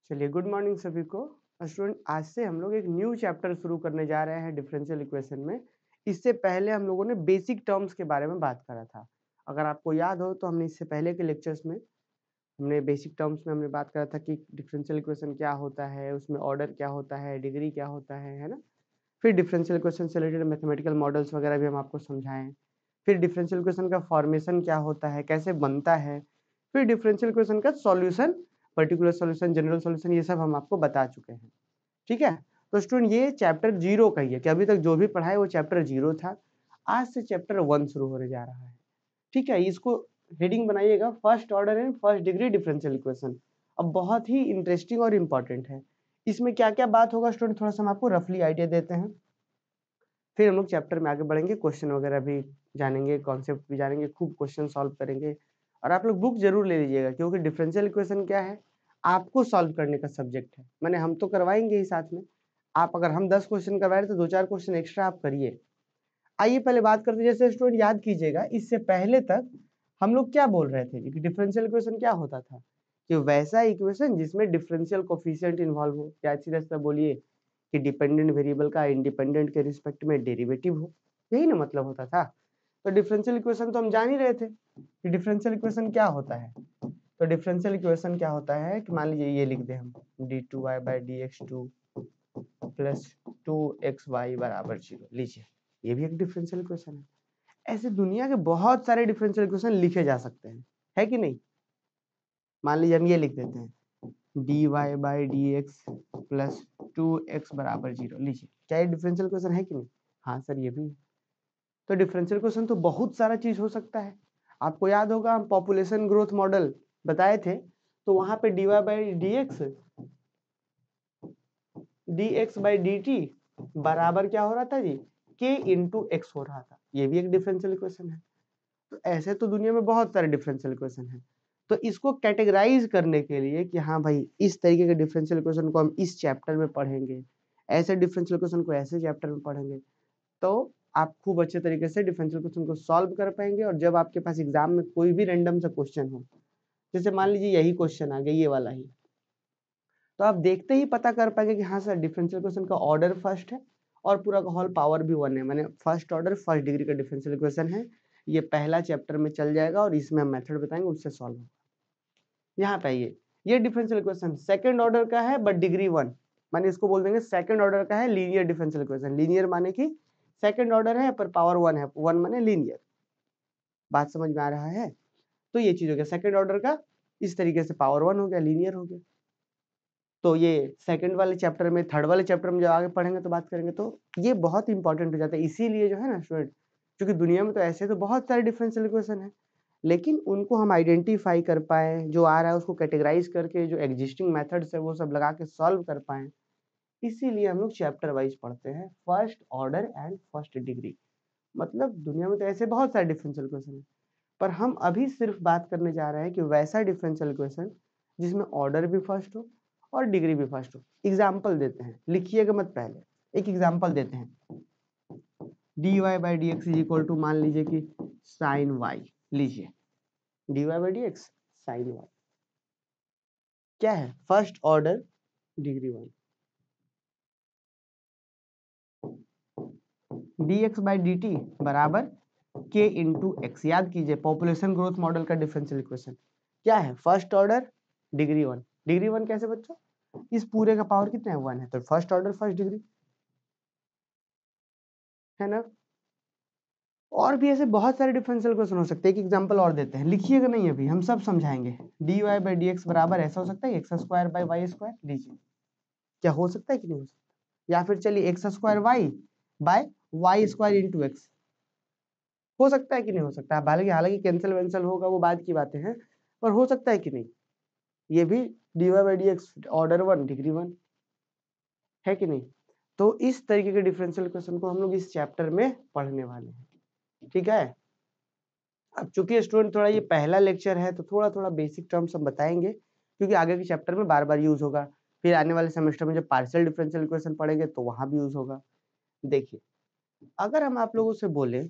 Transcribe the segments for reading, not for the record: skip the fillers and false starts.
चलिए good morning सभी को। स्टूडेंट आज से हम लोग एक न्यू चैप्टर शुरू करने जा रहे हैं डिफरेंशियल इक्वेशन में। इससे पहले हम लोगों ने बेसिक टर्म्स के बारे में बात करा था। अगर आपको याद हो तो हमने इससे पहले के लेक्चर्स में हमने बेसिक टर्म्स में हमने बात करा था कि डिफरेंशियल इक्वेशन क्या होता है, उसमें ऑर्डर क्या होता है, डिग्री क्या होता है ना। फिर डिफरेंशियल इक्वेशन से रिलेटेड मैथमेटिकल मॉडल्स वगैरह भी हम आपको समझाएं। फिर डिफरेंशियल इक्वेशन का फॉर्मेशन क्या होता है, कैसे बनता है, फिर डिफरेंशियल इक्वेशन का solution, particular solution, general solution, ये सब हम आपको बता चुके हैं। ठीक है, तो स्टूडेंट ये चैप्टर 0 का ही है कि अभी तक जो भी पढ़ा है वो चैप्टर 0 था। आज से चैप्टर 1 शुरू होने जा रहा है। ठीक है, इसको हेडिंग बनाइएगा first order and first degree differential equation. अब बहुत ही इंटरेस्टिंग और इम्पोर्टेंट है। इसमें क्या क्या बात होगा स्टूडेंट, थोड़ा सा हम आपको रफली आइडिया देते हैं, फिर हम लोग चैप्टर में आगे बढ़ेंगे, क्वेश्चन वगैरह भी जानेंगे, कॉन्सेप्ट भी जानेंगे, खूब क्वेश्चन सॉल्व करेंगे। और आप लोग बुक जरूर ले लीजिएगा क्योंकि डिफरेंशियल इक्वेशन क्या है, आपको सॉल्व करने का सब्जेक्ट है। मैंने हम तो करवाएंगे ही साथ में, आप अगर हम 10 क्वेश्चन करवाए तो 2-4 क्वेश्चन एक्स्ट्रा आप करिए। आइए पहले बात करते हैं, जैसे स्टूडेंट याद कीजिएगा इससे पहले तक हम लोग क्या बोल रहे थे कि डिफरेंशियल इक्वेशन क्या होता था, कि वैसा इक्वेशन जिसमें डिफरेंशियल कोफिशिएंट इन्वॉल्व हो, या सीधा सीधा बोलिए कि डिपेंडेंट वेरिएबल का इंडिपेंडेंट के रिस्पेक्ट में डेरिवेटिव हो, यही ना मतलब होता था। तो डिफरेंशियल इक्वेशन तो हम जान ही रहे थे कि डिफरेंशियल इक्वेशन क्या होता है। तो डिफरेंशियल इक्वेशन क्या होता है कि मान लीजिए ये लिख दे हम d2y/dx2 प्लस 2xy बराबर 0, लीजिए ये भी एक डिफरेंशियल इक्वेशन है। ऐसे दुनिया के बहुत सारे डिफरेंशियल इक्वेशन लिखे जा सकते हैं, है कि नहीं। मान लीजिए हम ये लिख देते हैं dy/dx प्लस 2x बराबर 0, लीजिए क्या ये डिफरेंशियल इक्वेशन है कि नहीं। हाँ सर ये भी है। तो डिफरेंशियल इक्वेशन तो बहुत सारा चीज हो सकता है। आपको याद होगा हम पॉपुलेशन ग्रोथ मॉडल बताए थे, तो वहां पे dy/dx बराबर क्या हो रहा था जी, k इंटू एक्स हो रहा था। ये भी एक डिफरेंशियल इक्वेशन है। तो ऐसे तो दुनिया में बहुत सारे डिफरेंशियल इक्वेशन है। तो इसको कैटेगराइज करने के लिए कि हाँ भाई इस तरीके के डिफरेंशियल इक्वेशन को हम इस चैप्टर में पढ़ेंगे, ऐसे डिफरेंशियल इक्वेशन को ऐसे चैप्टर में पढ़ेंगे, तो आप खूब अच्छे तरीके से डिफरेंशियल क्वेश्चन को सॉल्व कर पाएंगे। और जब आपके पास एग्जाम में कोई भी रैंडम सा क्वेश्चन हो, जैसे मान लीजिए यही क्वेश्चन आ गया, ये वाला ही, तो आप देखते ही पता कर पाएंगे कि हाँ सर डिफरेंशियल क्वेश्चन का ऑर्डर फर्स्ट है और पूरा का होल पावर भी 1 है, मैंने फर्स्ट ऑर्डर फर्स्ट डिग्री का डिफरेंशियल इक्वेशन है। ये पहला चैप्टर में चल जाएगा और इसमें हम मेथड बताएंगे, उससे सॉल्व होगा। यहाँ पे ये डिफरेंशियल इक्वेशन सेकंड ऑर्डर का है बट डिग्री 1, माने इसको बोल देंगे सेकंड ऑर्डर का है लीनियर डिफरेंशियल इक्वेशन। लीनियर माने कि सेकंड ऑर्डर है पर पावर 1 है, 1 माने लीनियर। बात समझ में आ रहा है। तो ये चीज हो गया सेकंड ऑर्डर का, इस तरीके से पावर 1 हो गया, लीनियर हो गया। तो ये सेकंड वाले चैप्टर में, थर्ड वाले चैप्टर में जब आगे पढ़ेंगे तो बात करेंगे, तो ये बहुत इंपॉर्टेंट हो जाता है। इसीलिए जो है ना स्टूडेंट, क्योंकि दुनिया में तो ऐसे तो बहुत सारे डिफरेंशियल इक्वेशन है, लेकिन उनको हम आइडेंटिफाई कर पाए, जो आ रहा है उसको कैटेगराइज करके जो एग्जिस्टिंग मेथड्स है वो सब लगा के सॉल्व कर पाए, इसीलिए हम लोग चैप्टर वाइज पढ़ते हैं, first order and first degree. मतलब दुनिया में तो ऐसे बहुत सारे डिफरेंशियल इक्वेशन है, पर हम अभी सिर्फ बात करने जा रहे हैं कि वैसा डिफरेंशियल इक्वेशन जिसमें ऑर्डर भी फर्स्ट हो और डिग्री भी फर्स्ट हो। एग्जाम्पल देते हैं, लिखिएगा मत, पहले एक एग्जाम्पल देते हैं। dy/dx इज इक्वल टू, मान लीजिए कि साइन y, लीजिए dy/dx साइन y क्या है, फर्स्ट ऑर्डर डिग्री 1। dx/dt बराबर k इंटू एक्स। याद कीजिए पॉपुलेशन ग्रोथ मॉडल का डिफरेंशियल इक्वेशन क्या है, फर्स्ट ऑर्डर डिग्री 1। डिग्री 1 कैसे बच्चों, इस पूरे का पावर कितना है, 1 है, तो फर्स्ट ऑर्डर फर्स्ट डिग्री है ना। और भी ऐसे बहुत सारे डिफरेंशियल क्वेश्चन हो सकते हैं। एक एग्जांपल और देते हैं, लिखिएगा नहीं अभी, हम सब समझाएंगे। dy/dx बराबर ऐसा हो सकता है x² / y², लीजिए क्या हो सकता है कि नहीं हो सकता। या फिर चलिए x²y/y² इंटू एक्स, हो सकता है कि नहीं हो सकता है। हालांकि हालांकि कैंसिल वैंसिल होगा वो बाद की बातें हैं, पर हो सकता है कि नहीं। ये भी dy/dx ऑर्डर 1 डिग्री 1 है कि नहीं। तो इस तरीके के डिफरेंशियल क्वेश्चन को हम लोग इस चैप्टर में पढ़ने वाले हैं। ठीक है, अब चूंकि स्टूडेंट थोड़ा ये पहला लेक्चर है तो थोड़ा थोड़ा बेसिक टर्म्स हम बताएंगे, क्योंकि आगे के चैप्टर में बार बार यूज होगा। फिर आने वाले सेमेस्टर में जब पार्शियल डिफरेंशियल इक्वेशन पढ़ेंगे तो वहां भी यूज होगा। देखिए, अगर हम आप लोगों से बोले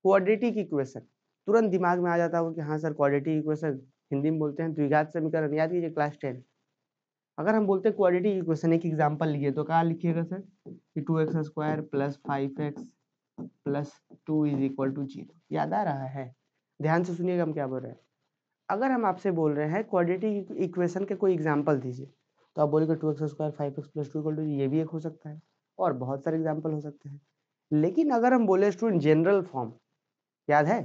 क्वाड्रेटिक इक्वेशन, तुरंत दिमाग में आ जाता होगा कि हाँ सर क्वाड्रेटिक इक्वेशन हिंदी में बोलते हैं द्विघात समीकरण, याद कीजिए क्लास 10। अगर हम बोलते हैं क्वाड्रेटिक इक्वेशन, एक एग्जांपल लिए तो क्या लिखिएगा सर कि 2x² plus 5x plus 2 is equal to 0। याद आ रहा है? ध्यान से सुनिएगा हम क्या बोल रहे हैं। अगर हम आपसे बोल रहे हैं क्वाड्रेटिक इक्वेशन के कोई एग्जांपल दीजिए, तो आप बोलेंगे 2x² 5x plus 2 equal to, ये भी एक हो सकता है और बहुत सारे एग्जांपल हो सकते हैं। लेकिन अगर हम बोले स्टूडेंट जनरल फॉर्म, याद है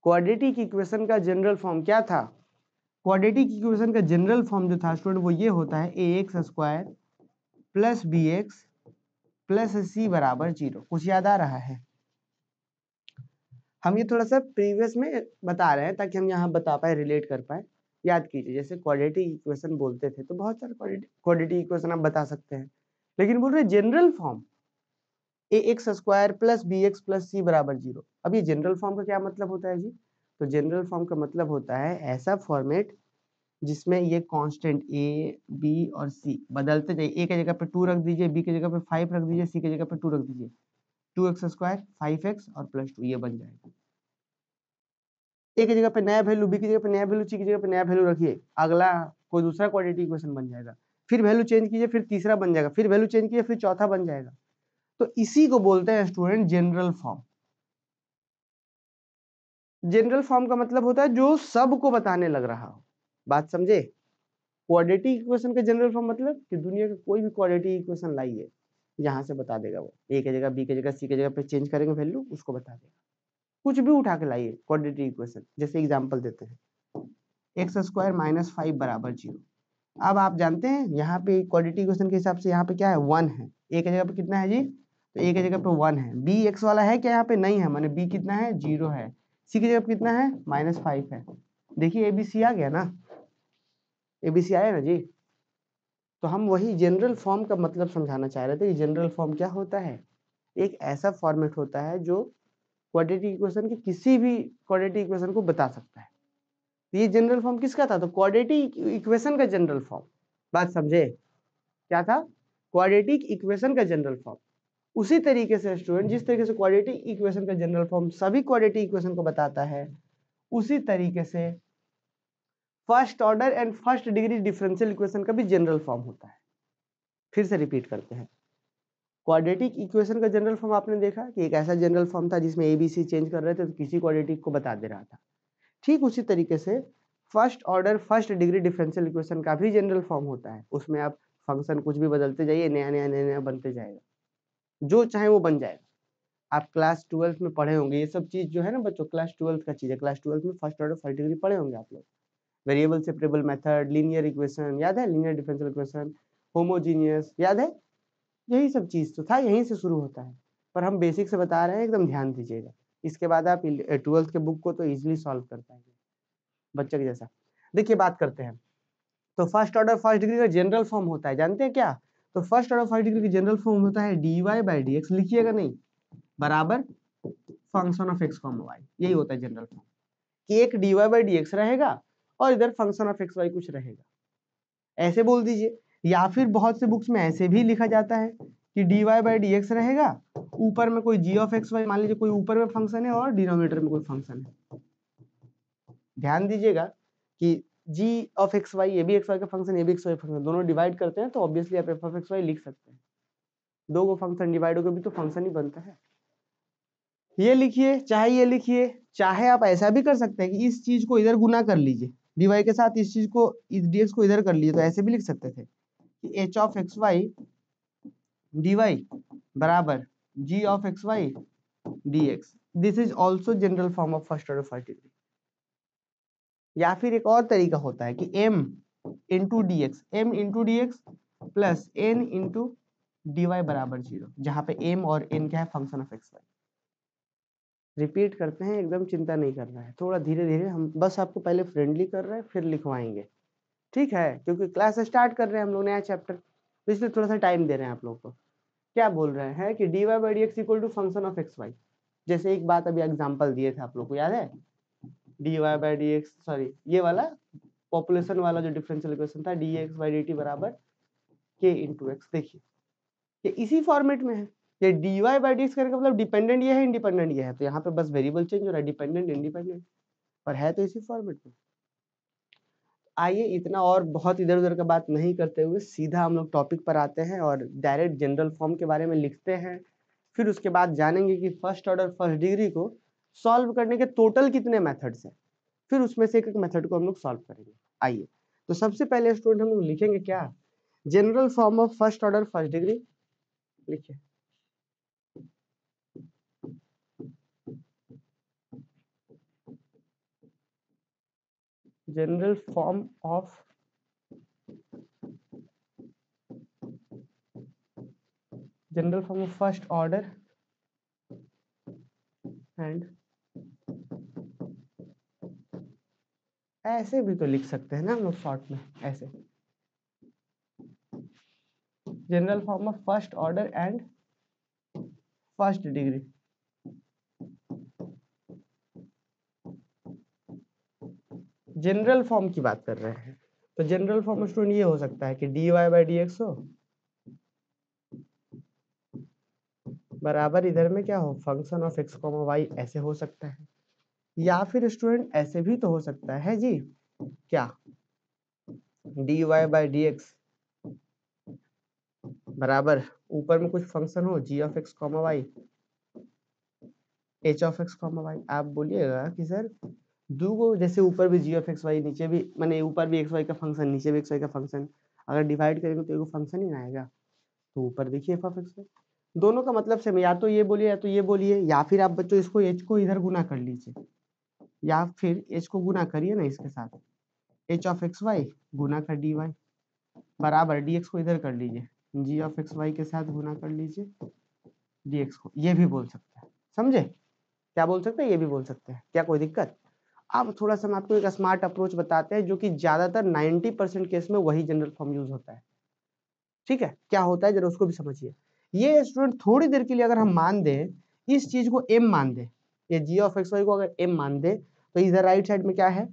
क्वाड्रेटिक इक्वेशन का जनरल फॉर्म क्या था? क्वाड्रेटिक इक्वेशन का जनरल फॉर्म जो था स्टूडेंट वो ये होता है ax² plus bx plus c बराबर 0। कुछ याद आ रहा है? हम ये थोड़ा सा प्रीवियस में बता रहे हैं ताकि हम यहाँ बता पाए, रिलेट कर पाए। याद कीजिए, जैसे क्वाड्रेटिक इक्वेशन बोलते थे तो बहुत सारे क्वाड्रेटिक इक्वेशन आप बता सकते हैं, लेकिन बोल रहे general form ax² plus bx plus c बराबर 0। अब ये जनरल फॉर्म का क्या मतलब होता है जी? तो जनरल फॉर्म का मतलब होता है ऐसा फॉर्मेट जिसमें ये कांस्टेंट a, b और c बदलते जाइए। a की जगह पे 2 रख दीजिए, b की जगह पे 5 रख दीजिए, c की जगह पे 2 रख दीजिए। 2x² 5x और प्लस 2 ये बन जाएगा। a की जगह पे नया वैल्यू, b की जगह पे नया वैल्यू, c की जगह पे नया वैल्यू रखिए, अगला कोई दूसरा क्वाड्रेटिक इक्वेशन बन जाएगा। फिर वैल्यू चेंज कीजिए, फिर तीसरा बन जाएगा, फिर वैल्यू चेंज कीजिए, फिर चौथा बन जाएगा। तो इसी को बोलते हैं student general form. General form का मतलब होता है जो सबको बताने लग रहा हो। बात समझे? क्वाड्रेटिक इक्वेशन का जनरल फॉर्म मतलब कि दुनिया का कोई भी क्वाड्रेटिक इक्वेशन लाइए, यहाँ से बता देगा वो। a की जगह b की जगह c की जगह पे चेंज करेंगे वैल्यू, उसको बता देगा। कुछ भी उठा के लाइए क्वाड्रेटिक इक्वेशन। जैसे एग्जांपल देते हैं x² माइनस 5 बराबर 0। अब आप जानते हैं यहाँ पे क्वाड्रेटिक इक्वेशन के हिसाब से यहाँ पे क्या है, 1 है। a की जगह पे कितना है जी? तो a की जगह पे 1 है। b x वाला है क्या यहाँ पे? नहीं है, माने b कितना है? 0 है। c की जगह पे कितना है? -5 है। देखिए abc आ गया ना, abc आया ना जी। तो हम वही जनरल फॉर्म का मतलब समझाना चाह रहे थे कि जनरल फॉर्म क्या होता है? एक ऐसा फॉर्मेट होता है जो क्वाड्रेटिक इक्वेशन के किसी भी क्वाड्रेटिक इक्वेशन को बता सकता है। तो ये जनरल फॉर्म किसका था? तो क्वाड्रेटिक इक्वेशन का जनरल फॉर्म। बात समझे? क्या था? क्वाड्रेटिक इक्वेशन का जनरल फॉर्म। उसी तरीके से स्टूडेंट, जिस तरीके से क्वाड्रेटिक इक्वेशन का जनरल फॉर्म सभी क्वाड्रेटिक इक्वेशन को बताता है, उसी तरीके से first order and first degree differential equation का भी जनरल फॉर्म होता है। फिर से रिपीट करते हैं। क्वाड्रेटिक इक्वेशन का जनरल फॉर्म आपने देखा कि एक ऐसा जनरल फॉर्म था जिसमें ABC चेंज कर रहे थे तो किसी क्वाड्रेटिक को बता दे रहा था। ठीक उसी तरीके से first order first degree differential equation का भी जनरल फॉर्म होता है। उसमें आप फंक्शन कुछ भी बदलते जाइए, नया नया नया नया बनते जाएगा, जो चाहे वो बन जाएगा। आप क्लास 12 में पढ़े होंगे ये सब चीज जो है ना बच्चों, क्लास 12 का चीज है। क्लास 12 में फर्स्ट ऑर्डर फर्स्ट डिग्री पढ़े होंगे आप लोग। Variable separable method, linear equation याद है, लीनियर डिफरेंशियल इक्वेशन, होमोजीनियस याद है। यही सब चीज तो था, यहीं से शुरू होता है। पर हम बेसिक से बता रहे हैं, एकदम ध्यान दीजिएगा। इसके बाद आप 12th के बुक को तो इजिली सॉल्व कर पाएंगे बच्चे के जैसा। देखिए बात करते हैं। तो फर्स्ट ऑर्डर फर्स्ट डिग्री का जनरल फॉर्म होता है, जानते हैं क्या? तो फर्स्ट ऑर्डर फर्स्ट डिग्री का जनरल फॉर्म होता है dy/dx, लिखिएगा नहीं, बराबर फंक्शन ऑफ x, y। यही होता है जनरल फॉर्म कि एक dy/dx रहेगा और इधर फंक्शन ऑफ x, y कुछ रहेगा, ऐसे बोल दीजिए। या फिर बहुत से बुक्स में ऐसे भी लिखा जाता है कि dy/dx रहेगा, ऊपर में कोई g of x, y, मान लीजिए कोई ऊपर में फंक्शन है और डिनोमिनेटर में कोई फंक्शन है। ध्यान दीजिएगा कि g of x, y, ये भी x, y का फंक्शन, ये भी x, y फंक्शन, दोनों डिवाइड करते हैं तो ऑब्वियसली आप f of x, y लिख सकते हैं। दो को फंक्शन डिवाइड होकर भी तो फंक्शन ही बनता है। ये लिखिए चाहे ये लिखिए, चाहे आप ऐसा भी कर सकते हैं कि इस चीज को इधर गुना कर लीजिए dy के साथ, इस चीज को इस dx को इधर कर लीजिए, तो ऐसे भी लिख सकते थे कि h of x, y dy बराबर g of x, y dx। This is also general form of first order first degree. या फिर एक और तरीका होता है कि m into d x plus n into dy बराबर 0, जहां पे m और n क्या है? Function of x, y। Repeat करते हैं, एकदम चिंता नहीं करना है, थोड़ा धीरे धीरे, हम बस आपको पहले फ्रेंडली कर रहे हैं फिर लिखवाएंगे, ठीक है? क्योंकि क्लास स्टार्ट कर रहे हैं हम लोग नया चैप्टर, तो इसलिए थोड़ा सा टाइम दे रहे हैं आप लोग को। क्या बोल रहे हैं कि dy/dx equal to function of x, y। जैसे एक बात अभी एग्जांपल दिए थे आप लोग को, याद है? dy/dx, सॉरी ये वाला पॉपुलेशन वाला जो डिफरेंशियल इक्वेशन था, dx/dt बराबर k इंटू एक्स। देखिए ये इसी फॉर्मेट में है। ये dy/dx करने का मतलब डिपेंडेंट ये है, इंडिपेंडेंट ये है, तो यहाँ पे बस वेरिएबल चेंज हो रहा है, डिपेंडेंट इंडिपेंडेंट, पर है तो इसी फॉर्मेट में। आइए इतना और बहुत इधर उधर का बात नहीं करते हुए सीधा हम लोग टॉपिक पर आते हैं और डायरेक्ट जनरल फॉर्म के बारे में लिखते हैं। फिर उसके बाद जानेंगे कि फर्स्ट ऑर्डर फर्स्ट डिग्री को सॉल्व करने के टोटल कितने मेथड्स हैं, फिर उसमें से एक एक मेथड को हम लोग सॉल्व करेंगे। आइए तो सबसे पहले स्टूडेंट हम लोग लिखेंगे क्या, general form of first order first degree. लिखिए general form of first order and, ऐसे भी तो लिख सकते हैं ना हम लोग शॉर्ट में, ऐसे general form of first order and first degree. General form की बात कर रहे हैं तो जनरल फॉर्म स्टूडेंट ये हो सकता है कि dy बाई डी एक्स हो बराबर इधर में क्या हो फंक्शन ऑफ x, y, ऐसे हो सकता है। या फिर स्टूडेंट ऐसे भी तो हो सकता है जी, क्या dy बाई डी एक्स बराबर ऊपर में कुछ फंक्शन हो g of x, y, h of x, y। आप बोलिएगा कि सर दो जैसे ऊपर भी g ऑफ x, y नीचे भी, माने ऊपर भी x, y का फंक्शन नीचे भी x, y का फंक्शन, अगर डिवाइड करेंगे तो एक फंक्शन ही ना आएगा। तो ऊपर देखिए f ऑफ x, y, दोनों का मतलब सेम, या तो ये बोलिए या तो ये बोलिए, या फिर आप बच्चों इसको h को इधर गुना कर लीजिए, या फिर h को गुना करिए ना इसके साथ, h ऑफ एक्स वाई गुना कर dy बराबर dx को इधर कर लीजिए, g ऑफ एक्स वाई के साथ गुना कर लीजिए dx को, ये भी बोल सकते हैं। समझे क्या बोल सकते हैं, ये भी बोल सकते हैं, क्या कोई दिक्कत। अब थोड़ा सा हम आपको एक स्मार्ट अप्रोच बताते हैं जो कि ज्यादातर 90% केस में वही जनरल फॉर्म यूज होता है। ठीक है, क्या होता है जरा उसको भी समझिए। ये स्टूडेंट थोड़ी देर के लिए अगर हम मान दें इस चीज को m मान दे, ये g ऑफ एक्स वाई को अगर m मान दे तो इधर राइट साइड में क्या है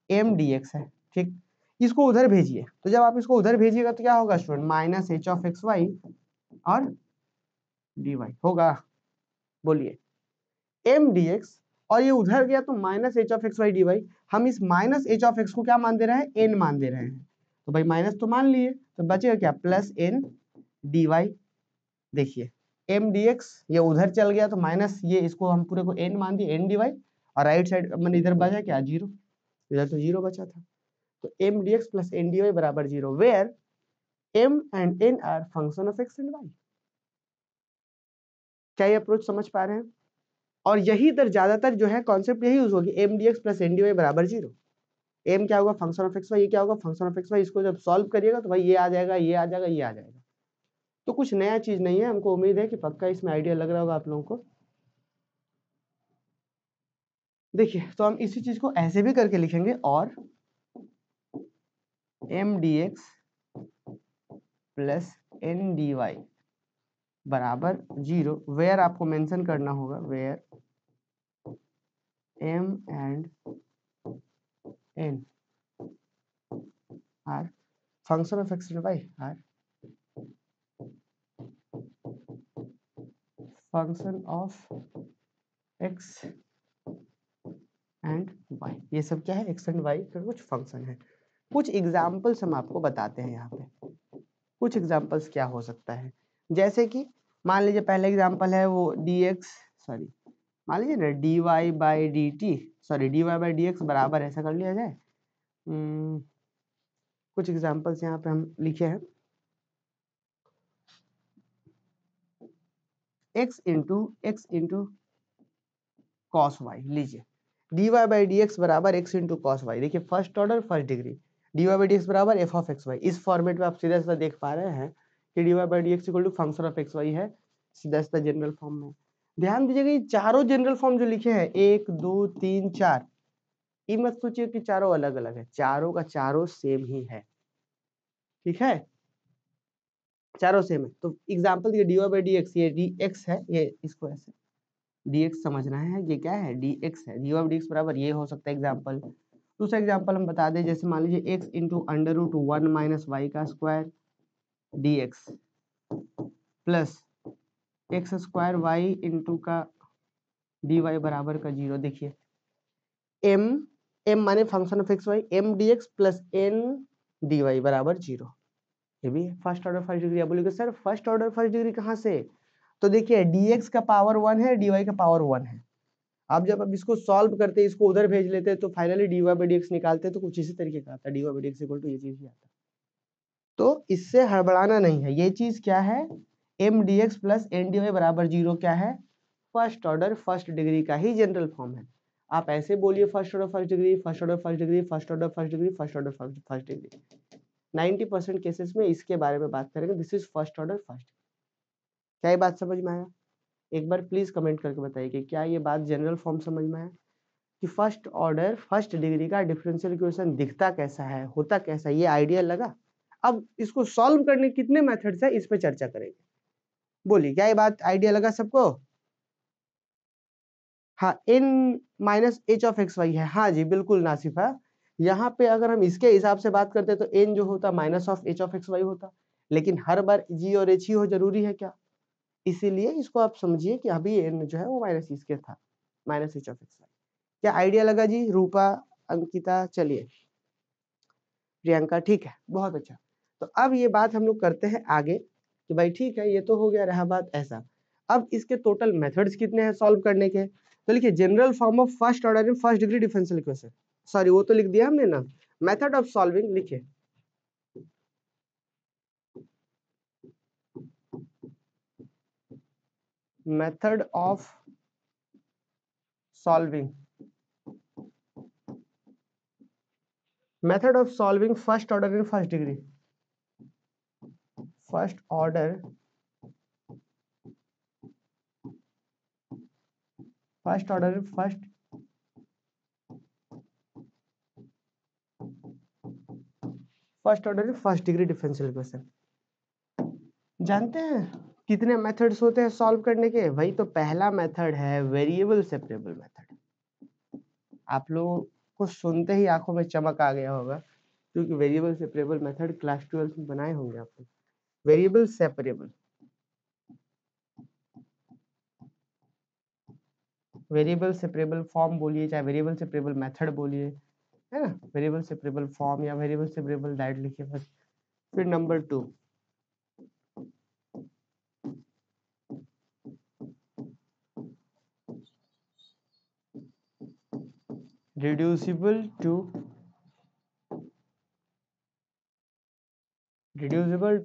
m dx है। ठीक, इसको उधर भेजिए, तो जब आप इसको उधर भेजिएगा तो क्या होगा student minus h of x y और dy होगा। बोलिए m dx और ये उधर गया तो minus h of x y d y, हम इस माइनस h ऑफ x को क्या मान दे रहे हैं n मान दे रहे हैं, तो भाई माइनस तो मान लिए तो बचेगा क्या प्लस n dy। देखिए m dx ये उधर चल गया तो माइनस ये इसको हम पूरे को n मान दिए n dy, और राइट साइड मैंने इधर बचा क्या जीरो, इधर तो जीरो बचा था, तो m dx plus n dy बराबर zero, where m and n are function of x and y। क्या ये अप्रोच समझ पा रहे हैं। और यही इधर ज्यादातर जो है कॉन्सेप्ट यही यूज होगी, m dx plus n dy बराबर जीरो, m क्या होगा फंक्शन ऑफ x y, ये क्या होगा फंक्शन ऑफ x y, इसको जब सॉल्व करिएगा तो भाई ये आ जाएगा, ये आ जाएगा, ये आ जाएगा। तो कुछ नया चीज नहीं है, हमको उम्मीद है कि पक्का इसमें आइडिया लग रहा होगा आप लोगों को। देखिए तो हम इसी चीज को ऐसे भी करके लिखेंगे, और m dx plus n dy बराबर जीरो, वेयर आपको मेंशन करना होगा, where m and n are function of x and y, are function of x and y। ये सब क्या है x एंड y का कुछ फंक्शन है। कुछ एग्जांपल्स हम आपको बताते हैं यहाँ पे, कुछ एग्जांपल्स क्या हो सकता है, जैसे कि मान लीजिए पहले एग्जांपल है वो dx, सॉरी मान लीजिए ना dy by D T, sorry dy by d x बराबर ऐसा कर लिया जाए। कुछ एग्जांपल्स यहाँ पे हम लिखे हैं, x इंटू कॉस वाई। लीजिए dy बाई डी एक्स बराबर x इंटू कॉस वाई, देखिए first order first degree, dy by d x बराबर f ऑफ एक्स वाई। इस फॉर्मेट में आप सीधा सीधा देख पा रहे हैं कि dy by d x equal to function of x y है, सीधा सीधा जनरल फॉर्म में। ध्यान दीजिएगा ये चारों जनरल फॉर्म जो लिखे हैं 1 2 3 4, ये मत सोचिए कि चारों अलग अलग है, चारों का चारों सेम ही है। ठीक है, चारों सेम है। तो एग्जांपल देखिए dy बाई डी एक्स, ये dx है, ये इसको ऐसे dx समझना है, ये क्या है dx है, dy बाई डी एक्स बराबर ये हो सकता है एग्जांपल। दूसरा एग्जांपल हम बता दें, जैसे मान लीजिए x into under root one minus y का square d x plus x square y into का डी वाई बराबर का जीरो। देखिए m m माने function of x y, m dx plus n dy बराबर 0। ये भी फर्स्ट ऑर्डर फर्स्ट डिग्री। आप बोलोगे sir first order first degree कहाँ से? तो देखिए dx का पावर 1 है, dy का पावर 1 है। अब जब अब इसको सॉल्व करते हैं, इसको उधर भेज लेते हैं, तो फाइनली dy बाई dx निकालते हैं तो कुछ इसी तरीके का आता है, dy by dx equal to ये चीज ही आता है। तो इससे हड़बड़ाना नहीं है। ये चीज क्या है? m dx plus n dy बराबर 0 क्या है? फर्स्ट ऑर्डर फर्स्ट डिग्री का ही जनरल फॉर्म है। आप ऐसे बोलिए first order first degree, first order first degree, first order first degree, first order first degree. 90% cases में इसके बारे में बात करेंगे, this is first order first. क्या ये बात समझ में आया? एक बार प्लीज कमेंट करके बताइए कि क्या ये बात जनरल फॉर्म समझ में आया कि फर्स्ट ऑर्डर फर्स्ट डिग्री का डिफरेंशियल इक्वेशन दिखता कैसा है, होता कैसा है, ये आइडिया लगा। अब इसको सॉल्व करने के कितने मेथड्स है, इस पे चर्चा करेंगे। बोलिए क्या ये बात आइडिया लगा सबको? हाँ, n minus h of x y है। हाँ जी बिल्कुल नासिफा, यहाँ पे अगर हम इसके हिसाब से बात करते तो n जो होता minus of h of x y होता, लेकिन हर बार g और h ही हो जरूरी है क्या? इसीलिए इसको आप समझिए कि अभी n जो है वो माइनस इसके था, minus h of x y. क्या आइडिया लगा जी? रूपा, अंकिता, चलिए प्रियंका, ठीक है, बहुत अच्छा। तो अब ये बात हम लोग करते हैं आगे कि भाई ठीक है, ये तो हो गया, रहा बात ऐसा। अब इसके टोटल मेथड्स कितने हैं सॉल्व करने के? तो लिखिए general form of first order in first degree differential equation. Sorry वो तो लिख दिया हमने ना, मेथड ऑफ सॉल्विंग लिखिए। Method of solving, method of solving first order in first degree, first order first order first first order first degree differential equation. जानते हैं कितने मेथड्स होते हैं सॉल्व करने के? वही तो पहला मेथड है वेरिएबल सेपरेबल मेथड। आप लोगों को सुनते ही आंखों में चमक आ गया होगा, क्योंकि वेरिएबल सेपरेबल मेथड क्लास 12 में बनाए होंगे आप लोग। Variable separable, variable separable form बोलिए, चाहे वेरिएबल सेपरेबल मेथड बोलिए, है ना? वेरिएबल सेपरेबल फॉर्म या वेरिएबल सेपरेबल डायरेक्ट लिखिए बस। फिर number 2, reducible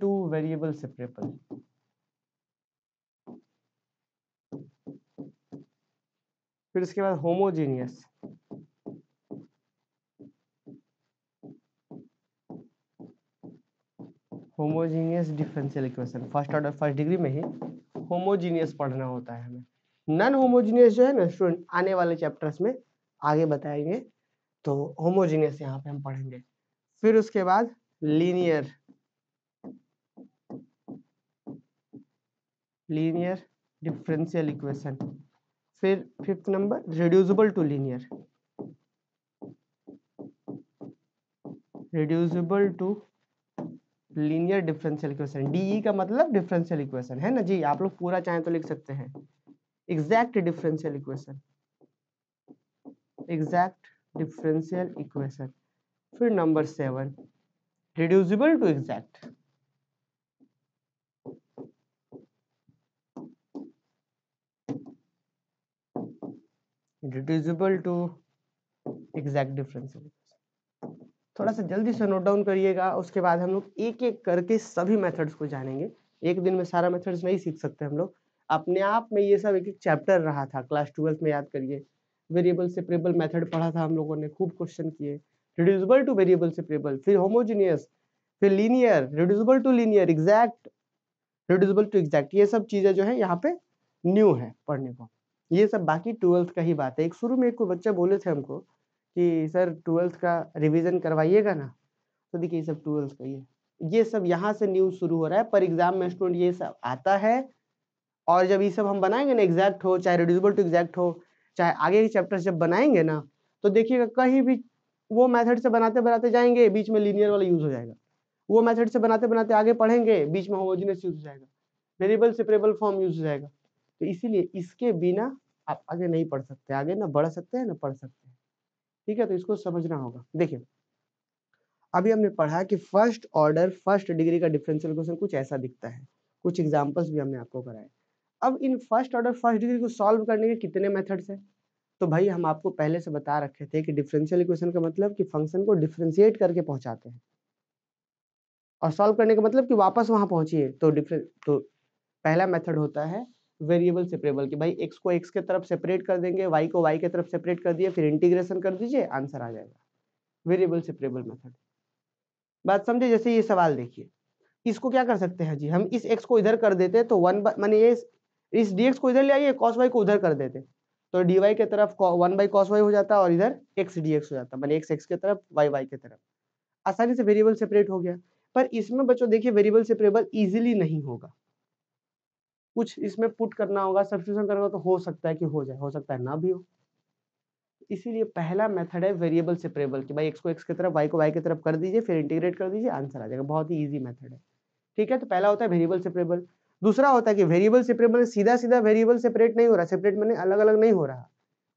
to variable separable। फिर इसके बाद homogeneous, homogeneous differential equation. First order first degree में ही होमोजीनियस पढ़ना होता है हमें। नॉन होमोजीनियस जो है ना स्टूडेंट, आने वाले चैप्टर्स में आगे बताएंगे, तो होमोजीनियस यहाँ पे हम पढ़ेंगे। फिर उसके बाद लीनियर, लीनियर डिफरेंशियल इक्वेशन। फिर fifth number reducible to linear, reducible to linear differential equation. DE का मतलब डिफरेंशियल इक्वेशन है ना जी, आप लोग पूरा चाहें तो लिख सकते हैं। Exact differential equation, exact differential equation. फिर number 7 reducible to exact, reducible to exact differential equation. थोड़ा सा जल्दी से नोट डाउन करिएगा, उसके बाद हम लोग एक एक करके सभी मेथड्स को जानेंगे। एक दिन में सारा मेथड्स नहीं सीख सकते हम लोग, अपने आप में ये सब एक एक चैप्टर रहा था। क्लास 12 में याद करिए, वेरिएबल सेपरेबल मेथड पढ़ा था हम लोगों ने, खूब क्वेश्चन किए। रिड्यूसिबल टू वेरिएबल सेपरेबल, फिर होमोजेनियस, फिर linear, reducible to linear, exact, reducible to exact. ये सब चीजें जो है यहाँ पे न्यू है पढ़ने को। ये सब बाकी 12th का ही बात है। एक शुरू में कोई बच्चा बोले थे हमको कि सर 12th का रिवीजन करवाइएगा ना, तो देखिए ये सब 12th का ही है। ये सब यहाँ से न्यू शुरू हो रहा है, पर एग्जाम में स्टूडेंट ये सब आता है। और जब ये सब हम बनाएंगे ना, एग्जैक्ट हो चाहे रिड्यूसिबल टू एग्जैक्ट हो, चाहे आगे के चैप्टर्स जब बनाएंगे ना, तो देखिएगा कहीं भी वो मेथड से बनाते बनाते जाएंगे, बीच में लीनियर वाला यूज हो जाएगा। वो मेथड से बनाते बनाते आगे पढ़ेंगे, बीच में होमोजेनियस यूज हो जाएगा, वेरिएबल सेपरेबल फॉर्म यूज हो जाएगा। तो इसीलिए इसके बिना आप आगे नहीं पढ़ सकते, आगे ना बढ़ सकते हैं ना पढ़ सकते हैं। ठीक है, तो इसको समझना होगा। देखिए अभी हमने पढ़ा कि फर्स्ट ऑर्डर फर्स्ट डिग्री का डिफरेंशियल इक्वेशन कुछ ऐसा दिखता है, कुछ एग्जांपल्स भी हमने आपको कराए। अब in first order first degree को सॉल्व करने के कितने मेथड्स हैं? तो भाई हम आपको पहले से बता रखे थे कि डिफरेंशियल इक्वेशन का मतलब कि फंक्शन को डिफरेंशिएट करके पहुंचाते हैं, और सॉल्व करने का मतलब कि वापस वहां पहुंचिए। तो पहला मेथड होता है वेरिएबल सेपरेबल, कि भाई x को x के तरफ सेपरेट कर देंगे, y को y के तरफ सेपरेट कर दिए, फिर इंटीग्रेशन कर दीजिए, आंसर आ जाएगा। वेरिएबल सेपरेबल मेथड, बात समझे? जैसे ये सवाल देखिए, इसको क्या कर सकते हैं जी, हम इस x को इधर कर देते तो माने ये इस dx को इधर ले आइए, cos y को उधर कर देते तो dy के तरफ 1/cos y हो जाता और इधर x dx हो जाता, माने x की तरफ y की तरफ, आसानी से वेरिएबल सेपरेट हो गया। पर इसमें बच्चों देखिए वेरिएबल सेपरेबल इजीली नहीं होगा, कुछ इसमें पुट करना होगा, सब्स्टिट्यूशन करना होगा, तो हो सकता है कि हो जाए, हो सकता है ना भी हो। इसीलिए पहला मेथड है वेरिएबल सेपरेबल, कि भाई x को x की तरफ y को y की तरफ कर दीजिए, फिर इंटीग्रेट कर दीजिए, आंसर आ जाएगा। बहुत ही इजी मेथड है, ठीक है। तो पहला होता है वेरिएबल सेपरेबल। दूसरा होता है कि वेरिएबल सेपरेबल सीधा सीधा वेरिएबल सेपरेट नहीं हो रहा, सेपरेट मैंने अलग अलग नहीं हो रहा,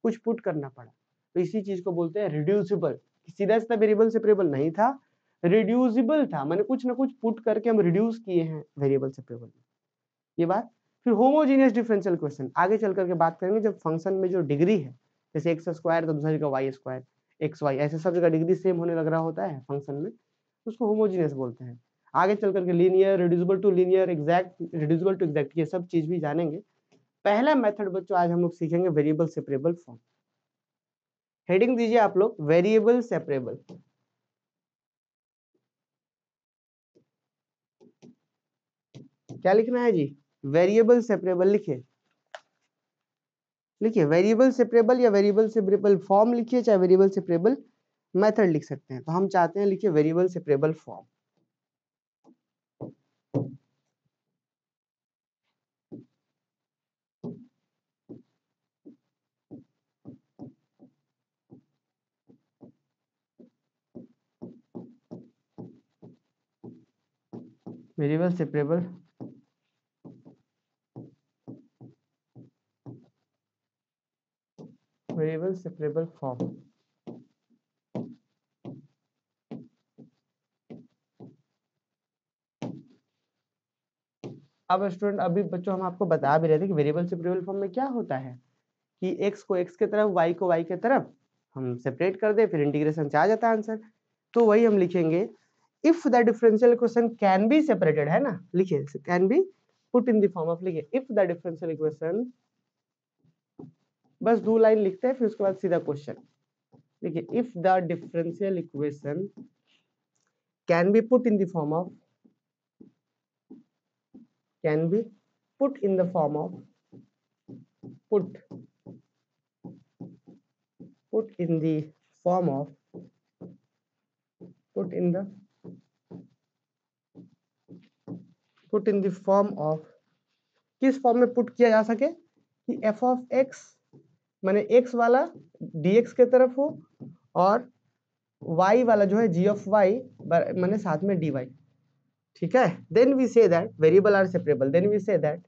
कुछ पुट करना पड़ा, तो इसी चीज को बोलते हैं रिड्यूसिबल। सीधा सीधा वेरिएबल सेपरेबल नहीं था, रिड्यूसिबल था, मैंने कुछ ना कुछ पुट करके हम रिड्यूस किए हैं वेरिएबल सेपरेबल में, ये बात। फिर होमोजीनियस डिफरेंशियल इक्वेशन आगे चल करके बात करेंगे, जब फंक्शन में जो डिग्री है, जैसे एक्स स्क्वायर तो दूसरा जगह वाई स्क्वायर, एक्स वाई ऐसे सब जगह डिग्री सेम होने लग रहा होता है फंक्शन में, उसको होमोजीनियस बोलते हैं। आगे चल करके linear, reducible to linear, exact, reducible to exact, ये सब चीज भी जानेंगे। पहला मेथड बच्चों आज हम लोग सीखेंगे वेरिएबल सेपरेबल फॉर्म। हेडिंग दीजिए आप लोग वेरिएबल सेपरेबल। क्या लिखना है जी? वेरिएबल सेपरेबल लिखिए, लिखिए वेरिएबल सेपरेबल या वेरिएबल सेपरेबल फॉर्म लिखिए, चाहे वेरिएबल सेपरेबल मेथड लिख सकते हैं। तो हम चाहते हैं लिखिए variable separable form. Variable separable variable separable form. अब स्टूडेंट अभी बच्चों हम आपको बता भी रहे थे कि वेरिएबल सेपरेबल फॉर्म में क्या होता है कि x को x के तरफ, y को y के तरफ हम सेपरेट कर दे, फिर इंटीग्रेशन से आ जाता है आंसर। तो वही हम लिखेंगे if the differential equation can be separated, है ना, लिखिए can be put in the form of, लिखिए इफ द डिफरेंशियल इक्वेशन, बस 2 लाइन लिखते हैं फिर उसके बाद सीधा क्वेश्चन। देखिए if the differential equation can be put in the form of, can be put in the form of, put in the form of, put in the form of, किस form में put किया जा सके कि f of x माने x वाला dx के तरफ हो और y वाला जो है g of y माने साथ में dy, ठीक है। Then we say that variable are separable, then we say that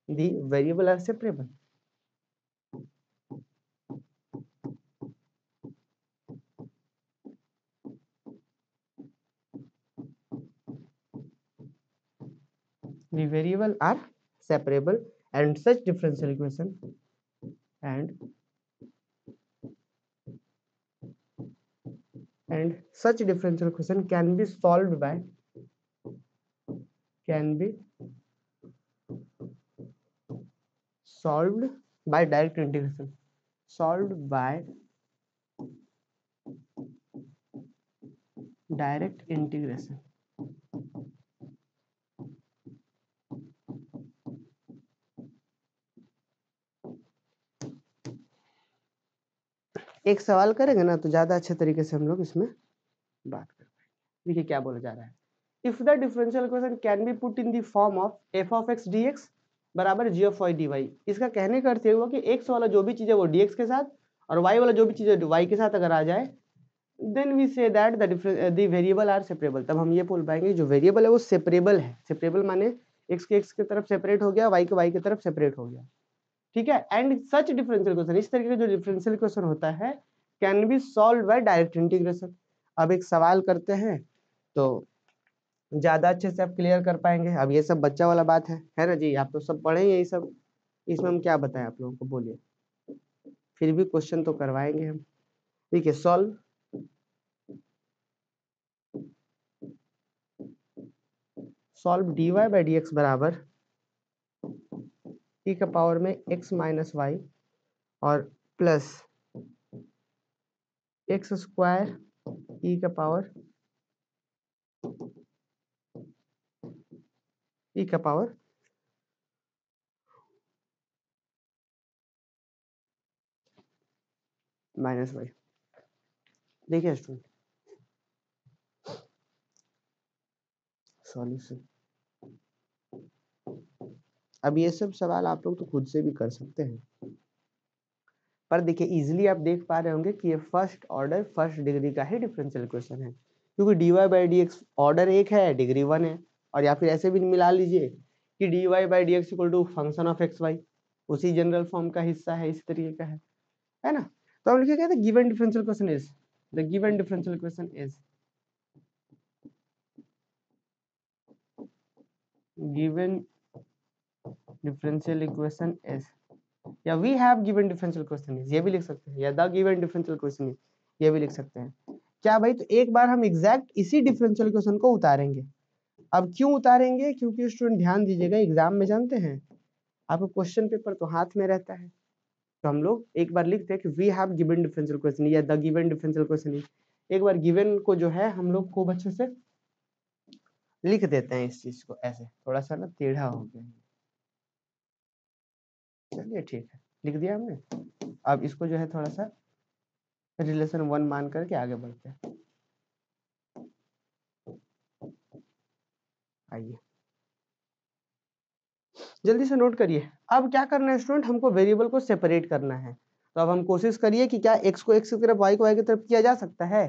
the variable are separable. The variable are separable and such differential equation and such differential equation can be solved by direct integration, solved by direct integration. एक सवाल करेंगे ना तो ज्यादा अच्छे तरीके से हम लोग इसमें बात कर पाएंगे। देखिए क्या बोला जा रहा है, if the differential equation can be put in the form of f of x dx बराबर g of y dy। इसका कहने का अर्थ ये हुआ कि x वाला जो भी चीज है वो dx के साथ और y वाला जो भी चीज है y के साथ अगर आ जाए then we say that the variable are separable. तब हम ये बोल पाएंगे जो वेरिएबल है वो सेपरेबल है। सेपरेबल माने x के x की तरफ सेपरेट हो गया, y के y की तरफ सेपरेट हो गया, ठीक है। एंड सच डिफरेंशियल इक्वेशन, इस तरीके का जो डिफरेंशियल इक्वेशन होता है can be solve by direct integration. अब एक सवाल करते हैं तो ज्यादा अच्छे से आप क्लियर कर पाएंगे। अब ये सब बच्चा वाला बात है ना जी, आप तो सब पढ़े यही सब, इसमें हम क्या बताएं आप लोगों को, बोलिए। फिर भी क्वेश्चन तो करवाएंगे हम, ठीक है। Solve dy by d x बराबर e का पावर में x माइनस वाई और प्लस एक्स स्क्वायर e का पावर माइनस वाई। देखिए स्टूडेंट, सॉल्यूशन। अब ये सब सवाल आप लोग तो खुद से भी कर सकते हैं, पर देखिए इजीली आप देख पा रहे होंगे कि ये फर्स्ट ऑर्डर फर्स्ट डिग्री का ही डिफरेंशियल इक्वेशन है, क्योंकि dy by d x order 1 है, डिग्री 1 है। और या फिर ऐसे भी मिला लीजिए कि dy by d x equal to function of x y, उसी जनरल फॉर्म का हिस्सा है, इस तरीके का है ना। तो हम लिखे कहते हैं given differential equation is, the given differential equation is, given differential equation is, या we have given differential equation is, ये भी लिख सकते हैं, या the given differential equation is, ये भी लिख सकते हैं। क्या भाई, तो एक बार हम एग्जैक्ट इसी डिफरेंशियल इक्वेशन को उतारेंगे। अब क्यों उतारेंगे, क्योंकि स्टूडेंट ध्यान दीजिएगा, एग्जाम में जानते हैं आपको क्वेश्चन पेपर तो हाथ में रहता है, तो हम लोग एक बार लिखते हैं कि we have given differential equation या the given differential equation is. एक बार गिवन को जो है हम लोग खूब अच्छे से लिख देते हैं, इस चीज को ऐसे थोड़ा सा ना टेढ़ा हो गया, चलिए ठीक है, लिख दिया हमने। अब इसको जो है थोड़ा सा रिलेशन 1 मान करके आगे बढ़ते हैं। आइए जल्दी से नोट करिए। अब क्या करना है स्टूडेंट, हमको वेरिएबल को सेपरेट करना है। तो अब हम कोशिश करिए कि क्या x को x की तरफ, y को y की तरफ किया जा सकता है।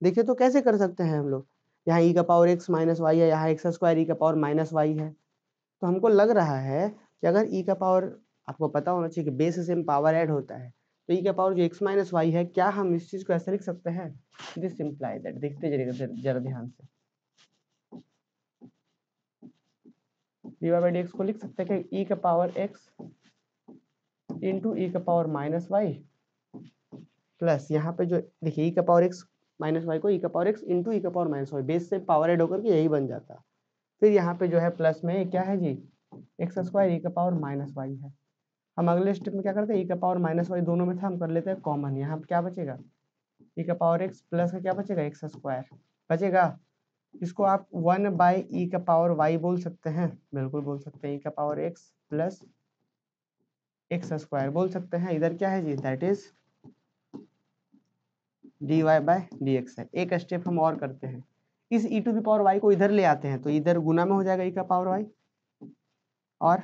देखिए तो कैसे कर सकते हैं हम लोग, यहाँ e का पावर x माइनस वाई है, यहाँ एक्स स्क्वायर e का पावर माइनस वाई है। तो हमको लग रहा है कि अगर e का पावर, आपको पता होना चाहिए कि बेस से पावर ऐड होता है, तो e का पावर जो x माइनस वाई है, क्या हम इस चीज को ऐसे लिख सकते हैं, दिस इम्प्लाई दैट। देखते जरा जरा ध्यान से, dy बाई डी एक्स को लिख सकते हैं कि e का पावर x इंटू ई का पावर माइनस वाई प्लस यहाँ पे जो देखिए ई का पावर एक्स माइनस वाई को ई का पावर एक्स इंटू ई का पावर माइनस वाई, बेस से पावर ऐड होकर के यही बन जाता। फिर यहाँ पे जो है प्लस में क्या है जी, एक्स स्क्वायर ई का पावर माइनस वाई है। हम अगले स्टेप में क्या करते हैं, ई का पावर माइनस वाई दोनों में था, हम कर लेते हैं कॉमन। यहाँ पे क्या बचेगा, ई का पावर एक्स प्लस का क्या बचेगा, एक्स स्क्वायर बचेगा। इसको आप 1 बाई ई का पावर वाई बोल सकते हैं, बिल्कुल बोल सकते हैं, ई का power x plus x square बोल सकते हैं। इधर क्या है जी, that is dy by d x है। एक स्टेप हम और करते हैं, इस e to the power y को इधर ले आते हैं, तो इधर गुना में हो जाएगा e का पावर y और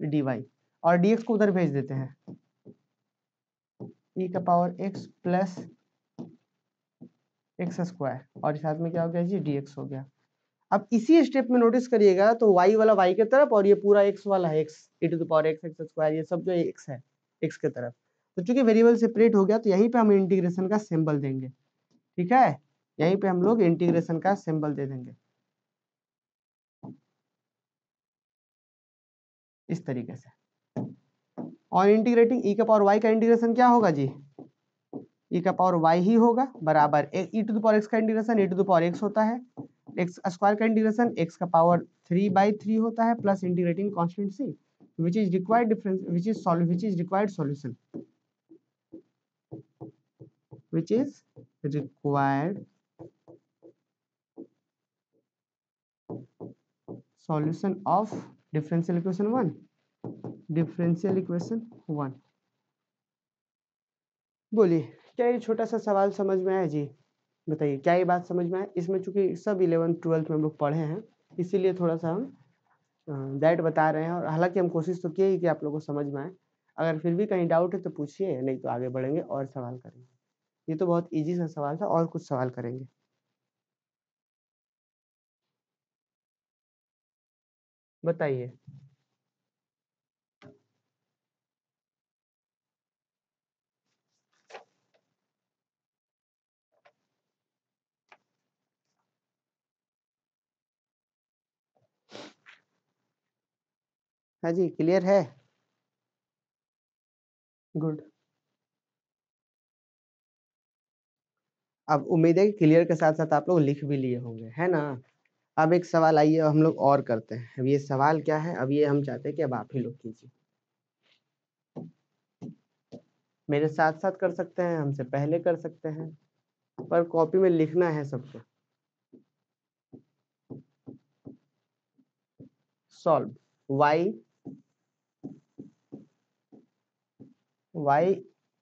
dy, और dx को उधर भेज देते हैं, e का power x plus x square, और साथ में क्या हो गया जी, dx हो गया। अब इसी स्टेप में नोटिस करिएगा तो y वाला y के तरफ और ये पूरा x वाला है x e to the power x x square, ये सब जो x है x के तरफ। तो चूंकि वेरिएबल सेपरेट हो गया तो यहीं पे हम इंटीग्रेशन का सिंबल देंगे, ठीक है, यहीं पे हम लोग इंटीग्रेशन का सिंबल दे देंगे इस तरीके से। और इंटीग्रेटिंग e का पावर y का इंटीग्रेशन क्या होगा जी, e का पावर y ही होगा, बराबर e to the power x का integration e to the power x होता है, x स्क्वायर का इंटीग्रेशन x का पावर 3/3 होता है, plus integrating constant c which is required difference which is required solution, which is required solution of differential equation 1, differential equation 1। बोलिए क्या ये छोटा सा सवाल समझ में आया जी, बताइए क्या ये बात समझ में आया। इसमें चूंकि सब 11th 12th में हम लोग पढ़े हैं, इसीलिए थोड़ा सा हम दैट बता रहे हैं, और हालांकि हम कोशिश तो किए कि आप लोगों को समझ में आए। अगर फिर भी कहीं डाउट है तो पूछिए, नहीं तो आगे बढ़ेंगे और सवाल करेंगे। ये तो बहुत इजी सा सवाल था, और कुछ सवाल करेंगे। बताइए। हाँ जी, क्लियर है? गुड। अब उम्मीद है कि क्लियर के साथ साथ आप लोग लिख भी लिए होंगे, है ना? अब एक सवाल आइए हम लोग और करते हैं। अब ये सवाल क्या है, अब ये हम चाहते हैं कि अब आप ही लोग कीजिए। मेरे साथ साथ कर सकते हैं, हमसे पहले कर सकते हैं, पर कॉपी में लिखना है सबको। Solve y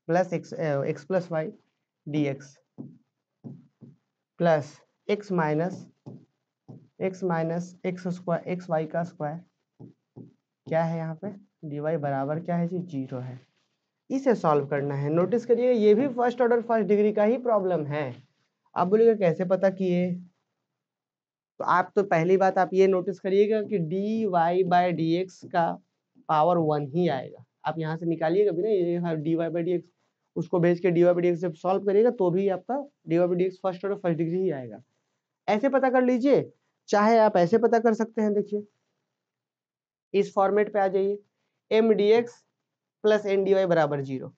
plus x plus y dx plus x minus x square x y का स्क्वायर क्या है यहाँ पे, dy बराबर क्या है जी, 0 है। इसे सॉल्व करना है। नोटिस करिए ये भी फर्स्ट ऑर्डर फर्स्ट डिग्री का ही प्रॉब्लम है। आप बोलिएगा कैसे पता किए, तो आप तो पहली बात आप ये नोटिस करिएगा कि dy बाय dx का पावर 1 ही आएगा। आप यहाँ से निकालिएगा भी ना, ये dy बाय dx, उसको भेज के dy बाय dx जब सॉल्व करिएगा तो भी आपका dy by dx first order first degree ही आएगा। ऐसे पता कर लीजिए, चाहे आप ऐसे पता कर सकते हैं। देखिए इस फॉर्मेट पे आ जाइए, m dx plus n dy बराबर 0।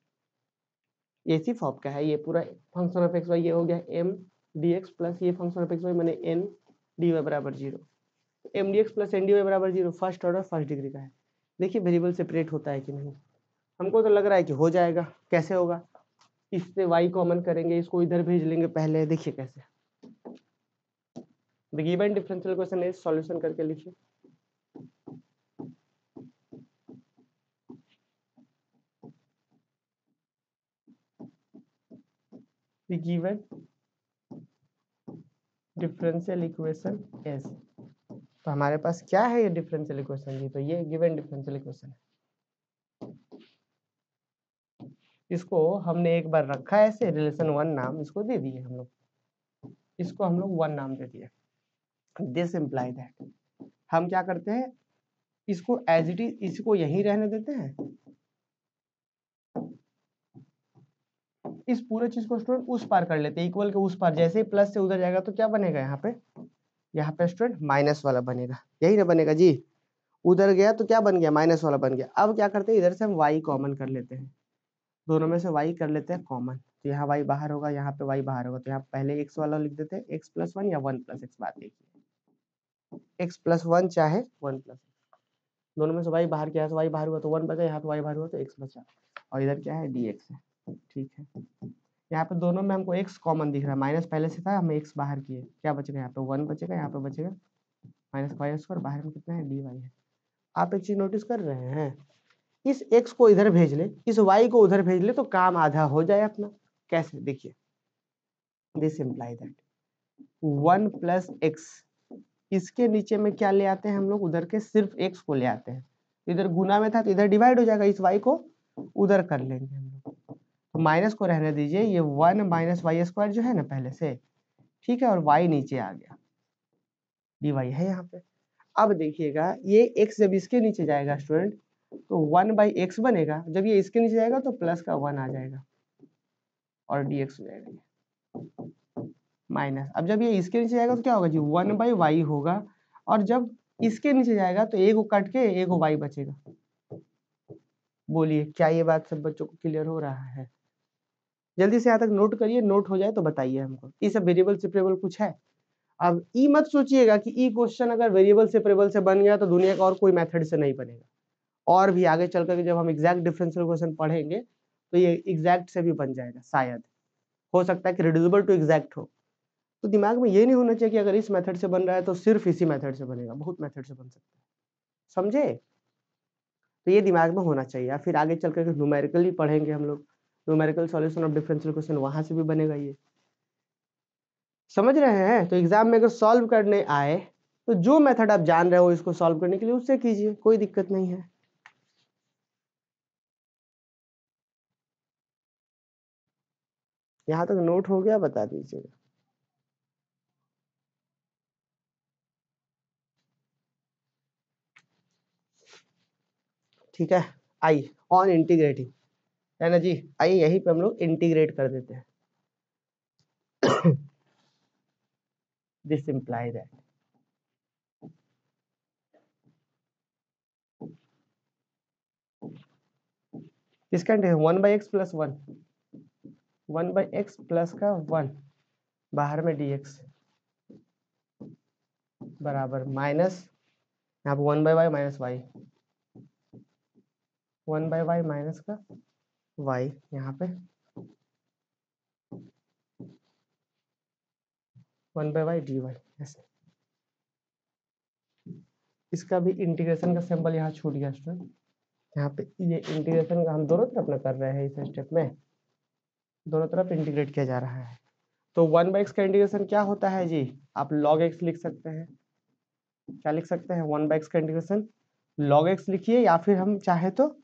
ये इसी फॉर्म का है, ये पूरा फंक्शन ऑफ एक्स वाई ये हो गया m dx प्लस ये फंक्शन ऑफ एक्स वाई माने n dy बराबर 0। m dx plus n dy बराबर 0 फर्स्ट ऑर्डर फर्स्ट डिग्री का है। देखिए वेरिएबल सेपरेट होता है कि नहीं, हमको तो लग रहा है कि हो जाएगा। कैसे होगा, इससे y कॉमन करेंगे, इसको इधर भेज लेंगे पहले। देखिए कैसे, the given differential equation is, solution करके लिखिए। The given differential equation is, तो हमारे पास क्या है ये डिफरेंशियल इक्वेशन जी, तो ये गिवन डिफरेंशियल इक्वेशन है। इसको हमने एक बार रखा है ऐसे, रिलेशन 1 नाम इसको दे दिए हम लोग, इसको हम लोग 1 नाम दे दिए। दिस इम्प्लाई दैट हम क्या करते हैं, इसको एज इट इज इसको यहीं रहने देते हैं। इस पूरे चीज को स्टूडेंट उस पार कर लेते हैं, इक्वल के उस पार। जैसे ही प्लस से उधर जाएगा तो क्या बनेगा, यहाँ पे स्टूडेंट माइनस वाला बनेगा, यही ना बनेगा जी। उधर गया तो क्या बन गया, माइनस वाला बन गया। अब क्या करते हैं, इधर से हम y कॉमन कर लेते हैं, दोनों में से y कर लेते हैं कॉमन, तो यहाँ y बाहर होगा, यहाँ पे y बाहर होगा, तो यहाँ पहले x वाला लिख देते हैं, x प्लस 1 या 1 प्लस x। बात देखिए x प्लस 1 चाहे 1 प्लस, दोनों में से y बाहर किया तो y बाहर हुआ तो 1 बचा, यहाँ पे y बाहर हुआ तो x बचा, और इधर क्या है dx है। ठीक है, यहाँ पे दोनों में हमको x कॉमन दिख रहा है, माइनस पहले से था, हमें x बाहर किए, क्या बचेगा, यहाँ पे 1 बचेगा, यहाँ पे बचेगा माइनस वाई स्क्वायर, बाहर में कितना है dy है। आप एक चीज नोटिस कर रहे हैं, इस x को इधर भेज ले, इस y को उधर भेज ले, तो काम आधा हो जाए अपना। कैसे, देखिए this imply that 1 plus x, इसके नीचे में क्या ले आते हैं हम लोग, उधर के सिर्फ x को ले आते हैं। इधर गुना में था तो इधर डिवाइड हो जाएगा, इस y को उधर कर लेंगे हम लोग, तो माइनस को रहने दीजिए। ये 1 माइनस वाई स्क्वायर जो है ना पहले से, ठीक है, और y नीचे आ गया, dy है यहाँ पे। अब देखिएगा ये x जब इसके नीचे जाएगा स्टूडेंट, तो 1/x बनेगा, जब ये इसके नीचे जाएगा तो प्लस का 1 आ जाएगा और dx हो जाएगा माइनस। अब जब ये इसके नीचे जाएगा तो क्या होगा जी, 1/y होगा, और जब इसके नीचे जाएगा तो a को काट के a को y बचेगा। बोलिए क्या ये बात सब बच्चों को क्लियर हो रहा है? जल्दी से यहाँ तक नोट करिए, नोट हो जाए तो बताइए हमको। ये सब वेरिएबल सेपरेबल कुछ है? अब ई मत सोचिएगा कि ई क्वेश्चन अगर वेरिएबल सेपरेबल से बन गया तो दुनिया का और कोई मेथड से नहीं बनेगा। और भी आगे चल करके जब हम एग्जैक्ट डिफरेंशियल क्वेश्चन पढ़ेंगे तो ये एग्जैक्ट से भी बन जाएगा, शायद हो सकता है कि रिड्यूसिबल टू एग्जैक्ट हो। तो दिमाग में ये नहीं होना चाहिए कि अगर इस मेथड से बन रहा है तो सिर्फ इसी मेथड से बनेगा, बहुत मेथड से बन सकता है, समझे? तो ये दिमाग में होना चाहिए। या फिर आगे चल करके न्यूमेरिकली पढ़ेंगे हम लोग, numerical solution of differential question, वहां से भी बनेगा ये, समझ रहे हैं? तो एग्जाम में अगर सॉल्व करने आए तो जो मेथड आप जान रहे हो इसको सॉल्व करने के लिए उससे कीजिए, कोई दिक्कत नहीं है। यहाँ तक नोट हो गया, बता दीजिएगा। ठीक है, आई ऑन इंटीग्रेटिंग, है ना जी। आइए यहीं पे हम लोग इंटीग्रेट कर देते हैं। दिस इम्प्लाई दैट किसका one by x plus one, one by x plus का वन, बाहर में dx बराबर माइनस, यहाँ पे one by y minus y, one by y minus का वाई, यहाँ पे one by y d y. ऐसे इसका भी इंटीग्रेशन का सिंबल यहाँ छूट गया स्टूडेंट। यहाँ पे ये इंटीग्रेशन का हम दोनों तरफ ना कर रहे हैं, इस स्टेप में दोनों तरफ इंटीग्रेट किया जा रहा है। तो वन बाई एक्स का इंटीग्रेशन क्या होता है जी, आप लॉग एक्स लिख सकते हैं। क्या लिख सकते हैं, वन बाई एक्स का इंटीग्रेशन लॉग एक्स लिखिए, या फिर हम चाहे तो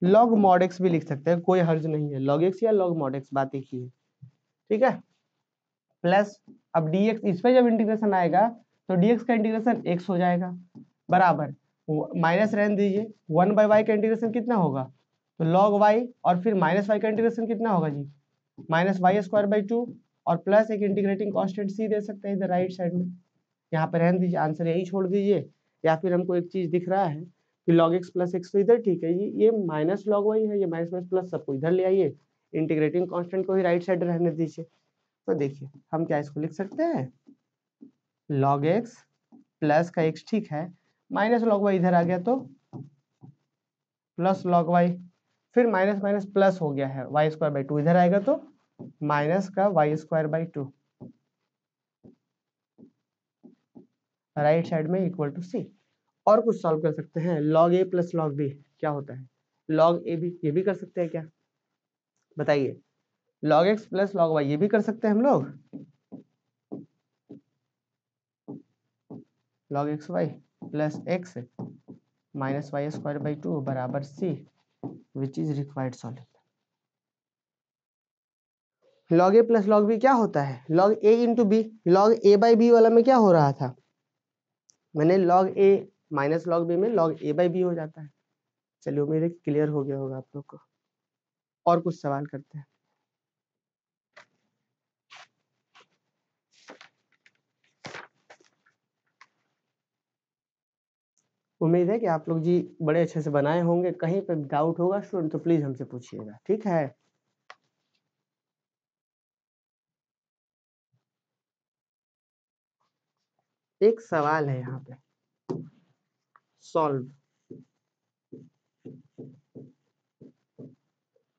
लॉग मॉड एक्स भी लिख सकते हैं, कोई हर्ज नहीं है। लॉग एक्स या लॉग मॉड एक्स, बात एक ही है। ठीक है, प्लस अब dx, इस पे जब इंटीग्रेशन आएगा तो dx का इंटीग्रेशन x हो जाएगा, बराबर माइनस रहने दीजिए, वन बाई वाई का इंटीग्रेशन कितना होगा, तो लॉग वाई, और फिर माइनस वाई का इंटीग्रेशन कितना होगा जी, minus y square by two, और प्लस एक इंटीग्रेटिंग कांस्टेंट सी दे सकते हैं इधर राइट साइड में। यहाँ पे रहने दीजिए, आंसर यही छोड़ दीजिए। या फिर हमको एक चीज दिख रहा है कि लॉग एक्स प्लस एक्स तो इधर ठीक है, ये माइनस लॉग वाई है, ये माइनस माइनस प्लस सबको इधर ले आइए, इंटीग्रेटिंग कांस्टेंट को ही राइट साइड रहने दीजिए। तो देखिए हम क्या इसको लिख सकते हैं, लॉग एक्स प्लस का एक्स, ठीक है, माइनस लॉग वाई इधर आ गया तो प्लस लॉग वाई, फिर माइनस माइनस प्लस हो गया है, वाई स्क्वायर बाई टू इधर आएगा तो माइनस का y square by two, right side में इक्वल टू सी। और कुछ सॉल्व कर सकते हैं, log a plus log b क्या होता है, लॉग ए बी, ये भी कर सकते हैं क्या, बताइए। Log x plus log y, ये भी कर सकते हैं हम लोग, log x y plus x minus y square by two बराबर C, which is required solution. Log a plus log b क्या होता है, log a into b, log a by b वाला में क्या हो रहा था, मैंने log a minus log b में लॉग ए बाई बी हो जाता है। चलिए उम्मीद है क्लियर हो गया होगा आप लोग को। और कुछ सवाल करते हैं। उम्मीद है कि आप लोग जी बड़े अच्छे से बनाए होंगे, कहीं पे डाउट होगा स्टूडेंट तो प्लीज हमसे पूछिएगा, ठीक है। एक सवाल है यहाँ पे, सॉल्व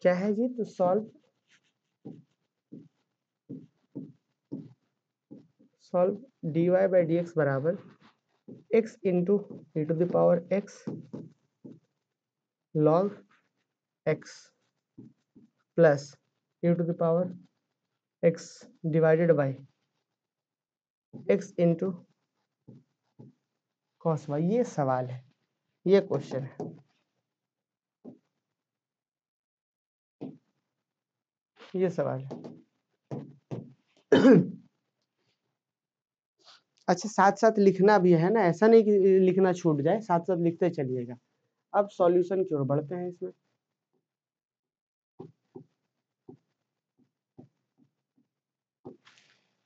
क्या है जी, तो solve dy by d x बराबर x into e to the power x log x plus e to the power x divided by x into cos y। ये सवाल है, ये क्वेश्चन है, ये सवाल है। अच्छा साथ साथ लिखना भी है ना, ऐसा नहीं कि लिखना छूट जाए, साथ साथ लिखते चलिएगा। अब सॉल्यूशन की ओर बढ़ते हैं इसमें।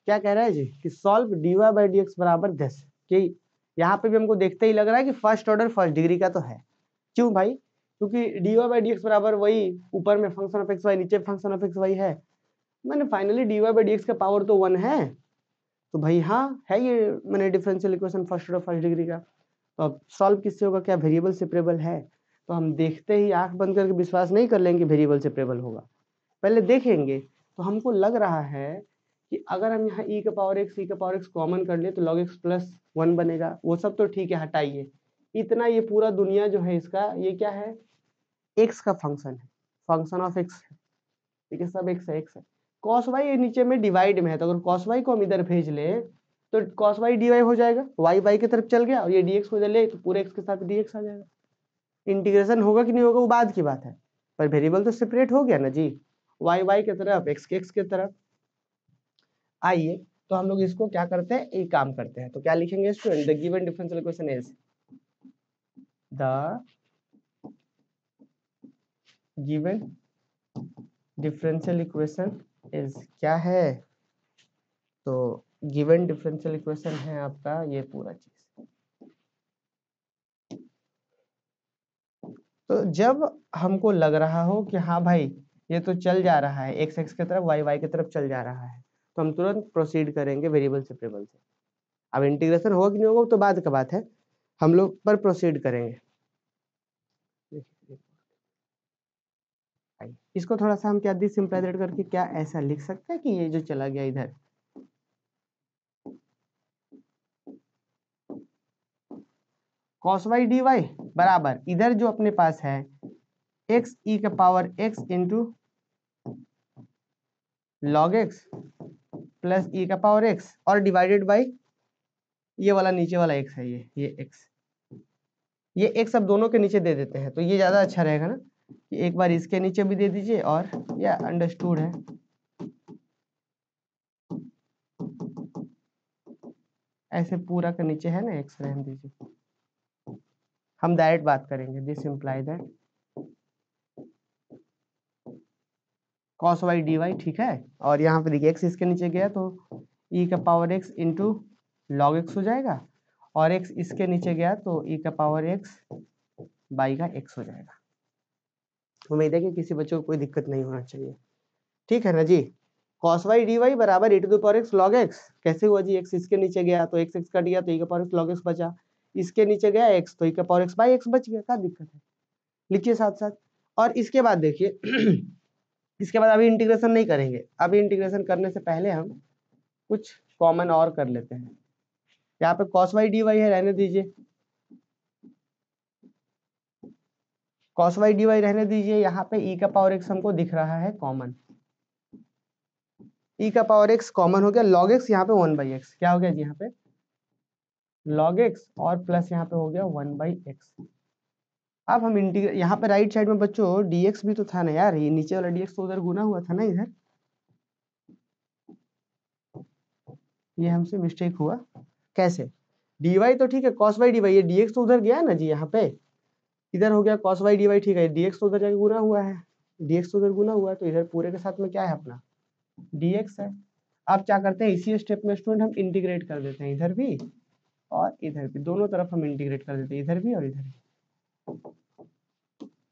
क्या कह रहा है जी कि solve dy by d x बराबर 10, कि यहाँ पे भी हमको देखते ही लग रहा है कि फर्स्ट ऑर्डर फर्स्ट डिग्री का तो है। क्यों भाई, क्योंकि dy बाई डी एक्स बराबर वही ऊपर में फंक्शन ऑफ एक्स वाई, नीचे फंक्शन ऑफ एक्स वाई है, मैंने finally dy by d x का पावर तो 1 है, तो भाई हाँ है ये मैंने differential equation first order first degree का। तो अब सॉल्व किससे होगा, क्या वेरिएबल सेपरेबल है, तो हम देखते ही आंख बंद करके विश्वास नहीं कर लेंगे वेरिएबल सेपरेबल होगा, पहले देखेंगे। तो हमको लग रहा है कि अगर हम यहाँ e का पावर x कॉमन कर ले तो log x प्लस 1 बनेगा, वो सब तो ठीक है, हटाइए इतना, ये पूरा दुनिया जो है इसका ये क्या है, x का फंक्शन है, फंक्शन ऑफ x है, ठीक है, सब x है, x है। cos y ये नीचे में डिवाइड में है, तो अगर cos y को हम इधर भेज ले तो cos y dy हो जाएगा, y की तरफ चल गया, और ये dx को इधर ले तो पूरे x के साथ dx आ जाएगा। इंटीग्रेशन होगा कि नहीं होगा वो बाद की बात है, पर वेरिएबल तो सेपरेट हो गया ना जी। वाई वाई की तरफ, एक्स के एक्स की तरफ। आइए तो हम लोग इसको क्या करते हैं, एक काम करते हैं, तो क्या लिखेंगे student, the given differential equation is, the given differential equation is क्या है, तो गिवन डिफरेंशियल इक्वेशन है आपका ये पूरा चीज। तो जब हमको लग रहा हो कि हाँ भाई ये तो चल जा रहा है, एक्स एक्स की तरफ, वाई वाई की तरफ चल जा रहा है, तो हम तुरंत प्रोसीड करेंगे वेरिएबल सेपरेबल से। अब इंटीग्रेशन होगा कि नहीं होगा तो बाद का बात है, हम लोग पर प्रोसीड करेंगे। इसको थोड़ा सा हम क्या सिंप्लाइजेट करके क्या ऐसा लिख सकते हैं कि ये जो चला गया इधर, cos y dy बराबर इधर जो अपने पास है x e का power x into log x plus e का पावर x और डिवाइडेड बाई ये वाला नीचे वाला x है, ये x, ये x अब दोनों के नीचे दे देते हैं तो ये ज्यादा अच्छा रहेगा ना, कि एक बार इसके नीचे भी दे दीजिए, और ये अंडरस्टूड है, ऐसे पूरा के नीचे है ना x, रहने दीजिए, हम डायरेक्ट बात करेंगे, this imply that cos y dy, ठीक है। और यहाँ पे देखिए x इसके नीचे गया तो e का power x into log x हो जाएगा, और x इसके नीचे गया तो e का पावर x बाई का x हो जाएगा। उम्मीद है कि किसी बच्चे को कोई दिक्कत नहीं होना चाहिए, ठीक है ना जी। cos y dy बराबर e to the power x log x, कैसे हुआ जी, x इसके नीचे गया तो x कट गया तो e का पावर x log x बचा, इसके नीचे गया x तो e का पावर x बाई x बच गया, क्या दिक्कत है, लिखिए साथ साथ। और इसके बाद देखिए इसके बाद अभी इंटीग्रेशन नहीं करेंगे, अभी इंटीग्रेशन करने से पहले हम कुछ कॉमन और कर लेते हैं। यहाँ पे cos y dy है, रहने दीजिए, cos y dy रहने दीजिए, यहाँ पे e का पावर x हमको दिख रहा है कॉमन, e का पावर x कॉमन हो गया, log x यहाँ पे 1/x, क्या हो गया जी यहाँ पे log x, और प्लस यहाँ पे हो गया 1/x। अब हम इंटीग्रेट, यहाँ पे राइट साइड में बच्चों dx भी तो था ना यार, ये नीचे वाला dx तो उधर गुना हुआ था ना इधर, ये हमसे मिस्टेक हुआ, कैसे, dy तो ठीक है, cos y dy, ये dx तो उधर गया ना जी, यहाँ पे इधर हो गया cos y dy, ठीक है, dx तो उधर जाके गुना हुआ है, dx तो उधर गुना हुआ है, तो इधर पूरे के साथ में क्या है अपना dx है। अब क्या करते हैं, इसी स्टेप में स्टूडेंट हम इंटीग्रेट कर देते हैं, इधर भी और इधर भी, दोनों तरफ हम इंटीग्रेट कर देते हैं, इधर भी और इधर भी।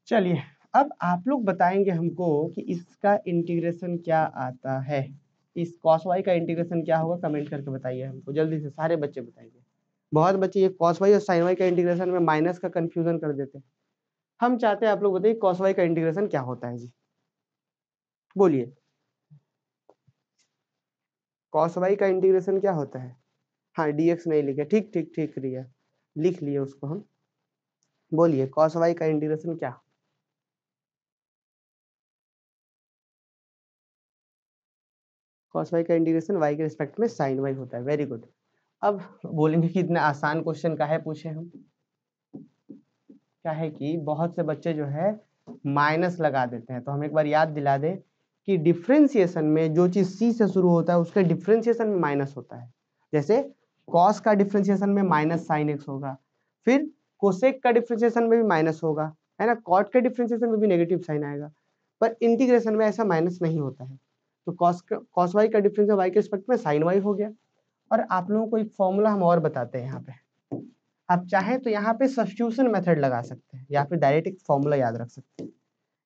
चलिए अब आप लोग बताएंगे हमको कि इसका इंटीग्रेशन क्या आता है, इस cos y का इंटीग्रेशन क्या होगा, कमेंट करके बताइए हमको जल्दी से, सारे बच्चे बताएंगे। बहुत बच्चे ये cos y और sin y का इंटीग्रेशन में माइनस का कंफ्यूजन कर देते हैं, हम चाहते हैं आप लोग बताइए cos y का इंटीग्रेशन क्या होता है जी, बोलिए cos y का इंटीग्रेशन क्या होता है। हाँ dx नहीं लिखे, ठीक ठीक ठीक रिया, लिख लिए उसको हम, बोलिए cos y का इंटीग्रेशन क्या, cos y का इंटीग्रेशन y के रिस्पेक्ट में sin y होता है, वेरी गुड। अब बोलेंगे कि इतना आसान क्वेश्चन काहे पूछे हम, क्या है कि बहुत से बच्चे जो है माइनस लगा देते हैं, तो हम एक बार याद दिला दें कि डिफरेंशिएशन में जो चीज c से शुरू होता है उसके डिफरेंशिएशन में माइनस होता है, जैसे cos का डिफरेंशिएशन में माइनस sin x होगा, फिर कोसेक का डिफरेंशिएशन में भी माइनस होगा, है ना, कॉट के डिफरेंशिएशन में भी नेगेटिव साइन आएगा, पर इंटीग्रेशन में ऐसा माइनस नहीं होता है, तो cos y का डिफरेंस y के रिस्पेक्ट में sin y हो गया। और आप लोगों को एक फॉर्मूला हम और बताते हैं, यहाँ पे आप चाहें तो यहाँ पे सब्स्टिट्यूशन मेथड लगा सकते हैं, या फिर डायरेक्ट एक फॉर्मूला याद रख सकते हैं,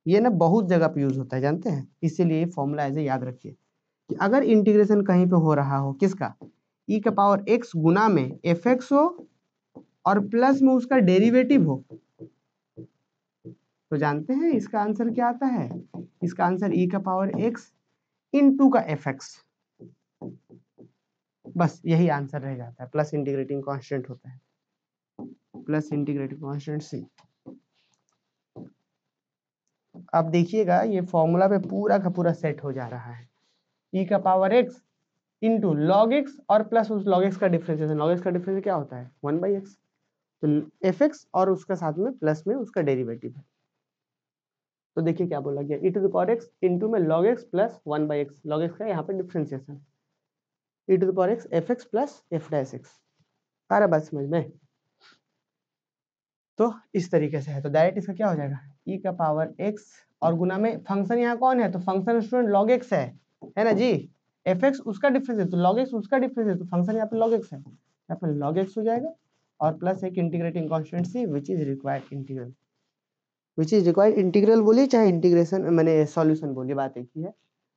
ये ना बहुत जगह पे यूज होता है जानते हैं, इसीलिए फॉर्मूला ऐसे याद रखिए कि अगर इंटीग्रेशन कहीं पे हो रहा हो किसका, e का पावर x गुना में fx हो और प्लस में उसका डेरिवेटिव हो, तो जानते हैं इसका आंसर क्या आता है, इसका आंसर e का पावर x इंटू का fx, बस यही आंसर रह जाता है, प्लस इंटीग्रेटिंग कांस्टेंट होता है, प्लस इंटीग्रेटिंग कांस्टेंट c। अब देखिएगा ये फॉर्मूला पे पूरा का पूरा सेट हो जा रहा है, e का power x into log x और प्लस उस लॉग x का डिफरेंशिएशन, लॉग x का डिफरेंशिएशन क्या होता है 1/x, तो fx और उसका साथ में प्लस में उसका डेरिवेटिव है, तो देखिए क्या बोला गया, e to the power x into में log x plus 1/x, log x का यहाँ पे differentiation, e to the power x fx plus f dash x। आ रहा बात समझ में? तो इस तरीके से है, तो डायरेक्ट इसका क्या हो जाएगा, e का पावर x और गुना में फंक्शन यहाँ कौन है, तो फंक्शन स्टूडेंट log x है ना जी, fx उसका डिफरेंस है तो log x उसका डिफरेंस है, तो फंक्शन यहाँ पे log x है, यहाँ पे log x हो जाएगा और प्लस एक integrating constant c which is required integral, which is required integral बोलिए चाहे इंटीग्रेशन मैंने सॉल्यूशन बोलिए, बात एक ही है।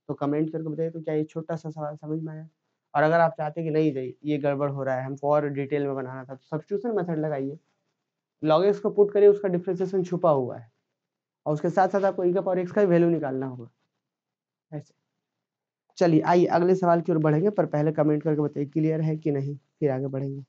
तो कमेंट करके बताइए तो क्या ये छोटा सा सवाल समझ में आया? और अगर आप चाहते हैं कि नहीं जी ये गड़बड़ हो रहा है हमको और डिटेल में बनाना था, तो सब्स्टिट्यूशन मेथड लगाइए, log x को पुट करिए, उसका डिफरेंशिएशन छुपा हुआ है और उसके साथ साथ आपको e का पावर x का वैल्यू निकालना होगा ऐसे। चलिए आइए अगले सवाल की ओर बढ़ेंगे, पर पहले कमेंट करके बताइए क्लियर है कि नहीं, फिर आगे बढ़ेंगे।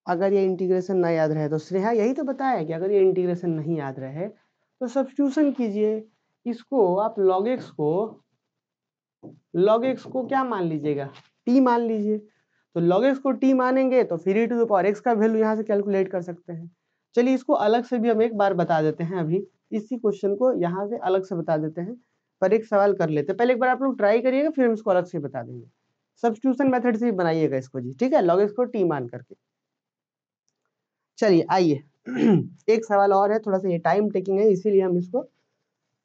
अगर ये इंटीग्रेशन ना याद रहे तो स्नेहा यही तो बताया है कि अगर ये इंटीग्रेशन नहीं याद रहे तो सब्स्टिट्यूशन कीजिए, इसको आप log x को क्या मान लीजिएगा, t मान लीजिए, तो log x को t मानेंगे तो फिर e to the power x का वैल्यू यहाँ से कैलकुलेट कर सकते हैं। चलिए इसको अलग से भी हम एक बार बता देते हैं, अभी इसी क्वेश्चन को यहाँ से अलग से बता देते हैं, पर एक सवाल कर लेते हैं, पहले एक बार आप लोग ट्राई करिएगा फिर हम इसको अलग से बता देंगे, सब्स्टिट्यूशन मेथड से ही बनाइएगा इसको जी, ठीक है, log x को t मान करके। चलिए आइए एक सवाल और है, थोड़ा सा ये टाइम टेकिंग है इसीलिए हम इसको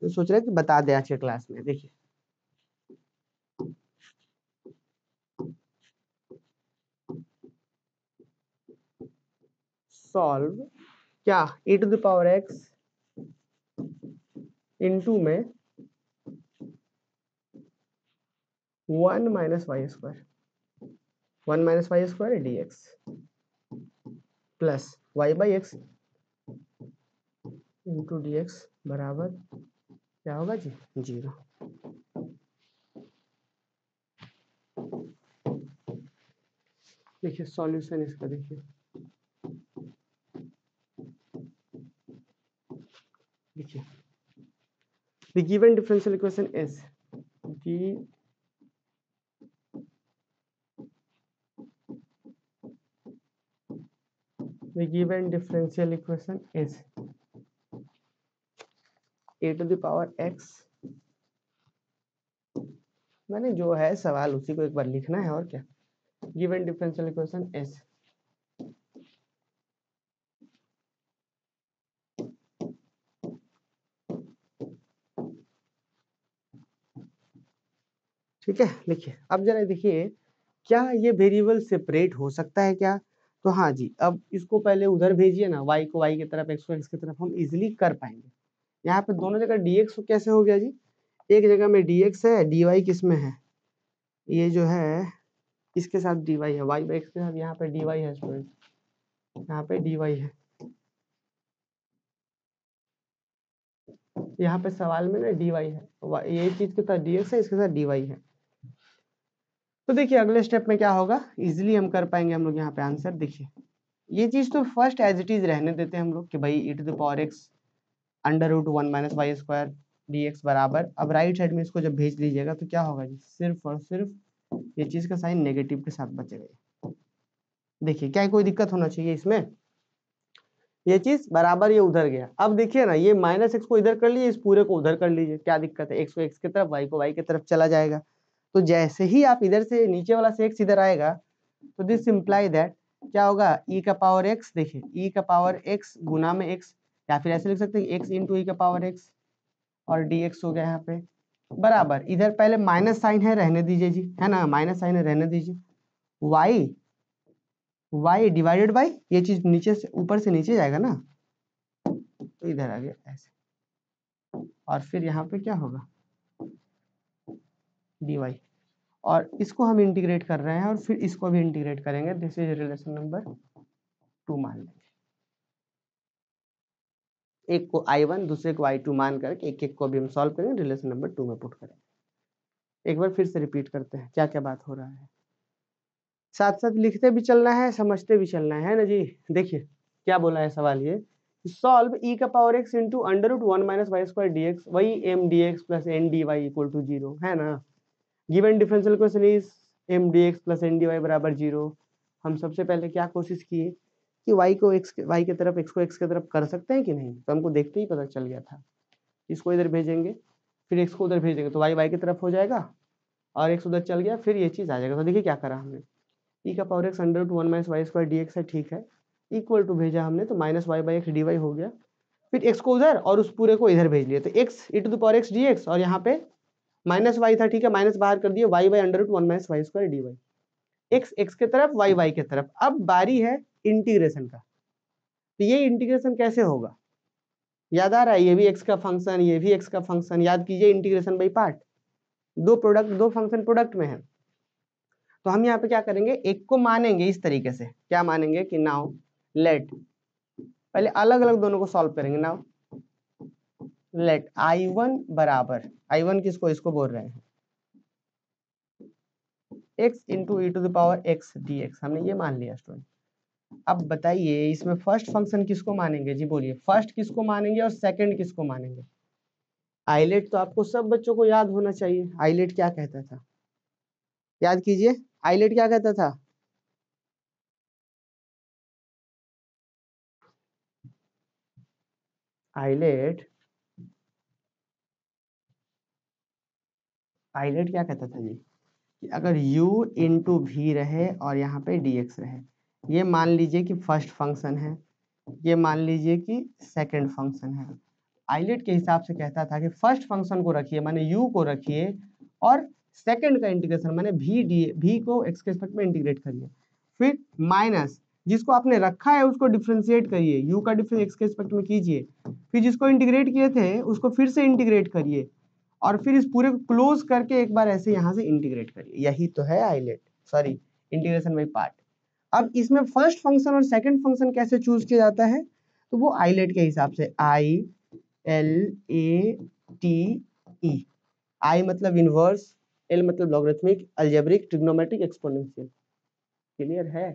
सोच रहे हैं कि बता दें आज के क्लास में। देखिए सॉल्व क्या e to the power x into में 1 minus y square, 1 minus y square dx plus y by x into d x बराबर क्या होगा जी, 0। देखिए सॉल्यूशन इसका, देखिए देखिए the given differential equation is the given differential equation is a to the power x, मैंने जो है सवाल उसी को एक बार लिखना है और क्या, given differential equation is ठीक है। लिखिए अब जरा देखिए क्या ये वेरिएबल सेपरेट हो सकता है क्या, तो हाँ जी, अब इसको पहले उधर भेजिए ना, y को y की तरफ x को x की तरफ, हम इजिली कर पाएंगे। यहाँ पे दोनों जगह dx कैसे हो गया जी, एक जगह में dx है, dy किस में है, ये जो है इसके साथ dy है, y बाई x के साथ यहाँ पे dy है स्टूडेंट, यहाँ पे dy है, यहाँ पे सवाल में ना dy है, ये चीज के साथ dx है, इसके साथ dy है। तो देखिए अगले स्टेप में क्या होगा, इजिली हम कर पाएंगे हम लोग यहाँ पे आंसर। देखिए ये चीज तो फर्स्ट एज इट इज रहने देते हैं हम लोग कि भाई e to the power x under root 1 minus y square dx बराबर, अब राइट साइड में इसको जब भेज दीजिएगा तो क्या होगा जी, सिर्फ और सिर्फ ये चीज का साइन नेगेटिव के साथ बचेगा। देखिए क्या कोई दिक्कत होना चाहिए इसमें, ये चीज बराबर ये उधर गया, अब देखिए ना ये माइनस एक्स को इधर कर लीजिए, इस पूरे को उधर कर लीजिए, क्या दिक्कत है, एक्स को एक्स की तरफ वाई को वाई की तरफ चला जाएगा। तो जैसे ही आप इधर से नीचे वाला से एक्स इधर आएगा तो दिस इम्प्लाई दैट क्या होगा, e का पावर x, देखिए e का पावर x गुना में x, या फिर ऐसे लिख सकते हैं x इंटू ई का पावर x और dx हो गया यहाँ पे बराबर, इधर पहले माइनस साइन है रहने दीजिए जी, है ना, माइनस साइन है रहने दीजिए, y डिवाइडेड बाई ये चीज नीचे से ऊपर से नीचे जाएगा ना, तो इधर आ गया ऐसे, और फिर यहाँ पे क्या होगा dy, और इसको हम इंटीग्रेट कर रहे हैं और फिर इसको भी इंटीग्रेट करेंगे, दिस इज रिलेशन नंबर 2 मान लेंगे, एक को I1 दूसरे को I2 मान करके एक एक को भी हम सॉल्व करेंगे, रिलेशन नंबर 2 में पुट करेंगे। एक बार फिर से रिपीट करते हैं क्या क्या बात हो रहा है। साथ साथ लिखते भी चलना है, समझते भी चलना है ना जी। देखिए क्या बोला है सवाल ये, सॉल्व e का power x into under root 1 minus y square d x, वही m d x plus n d y equal to 0 है ना। Given differential equation is m d x plus n d y बराबर 0। हम सबसे पहले क्या कोशिश किए कि y को y की तरफ x को x की तरफ कर सकते हैं कि नहीं, तो हमको देखते ही पता चल गया था। इसको इधर भेजेंगे, फिर x को उधर भेजेंगे तो y की तरफ हो जाएगा, और x उधर चल गया, फिर ये चीज आ जाएगा। तो देखिए क्या करा हमने, e का power x under root 1 minus y square d x है, ठीक है, इक्वल टू भेजा हमने तो minus y by x d y हो गया, फिर x को उधर और उस पूरे को इधर भेज लिया, तो x e to the power x dx, और यहाँ पे माइनस वाई था, ठीक है, माइनस बाहर कर दिए, y by under root 1 minus y square d y, x x की तरफ y की तरफ। अब बारी है इंटीग्रेशन का, तो ये इंटीग्रेशन कैसे होगा, याद आ रहा है, ये भी x का फंक्शन, ये भी x का फंक्शन, याद कीजिए इंटीग्रेशन बाई पार्ट, दो फंक्शन प्रोडक्ट में है। तो हम यहाँ पे क्या करेंगे, एक को मानेंगे इस तरीके से, क्या मानेंगे कि नाउ लेट, पहले अलग अलग दोनों को सॉल्व करेंगे। नाउ लेट I1 बराबर, I1 किसको, इसको बोल रहे हैं, x into e to the power x dx, हमने ये मान लिया स्टूडेंट। अब बताइए इसमें फर्स्ट फंक्शन किसको मानेंगे जी, बोलिए फर्स्ट किसको मानेंगे और सेकंड किसको मानेंगे। आइलेट तो आपको सब बच्चों को याद होना चाहिए, आइलेट क्या कहता था, याद कीजिए, आइलेट क्या कहता था, आइलेट आइलेट क्या कहता था जी, कि अगर u इंटू भी रहे और यहाँ पे dx रहे, ये मान लीजिए कि फर्स्ट फंक्शन है, ये मान लीजिए कि सेकंड फंक्शन है। आइलेट के हिसाब से कहता था कि फर्स्ट फंक्शन को रखिए, माने u को रखिए, और सेकंड का इंटीग्रेशन माने भी को x के रिस्पेक्ट में इंटीग्रेट करिए, फिर माइनस जिसको आपने रखा है उसको डिफरेंशिएट करिए, u का डिफरेंस x के रिस्पेक्ट में कीजिए, फिर जिसको इंटीग्रेट किए थे उसको फिर से इंटीग्रेट करिए, और फिर इस पूरे को क्लोज करके एक बार ऐसे यहाँ से इंटीग्रेट करिए, यही तो है ILATE, sorry integration by part. अब इसमें फर्स्ट फंक्शन और सेकंड फंक्शन कैसे चूज किया जाता है, तो वो आइलेट के हिसाब से ILATE, आई मतलब इनवर्स, एल मतलब logarithmic, algebraic, trigonometric, exponential. Clear है।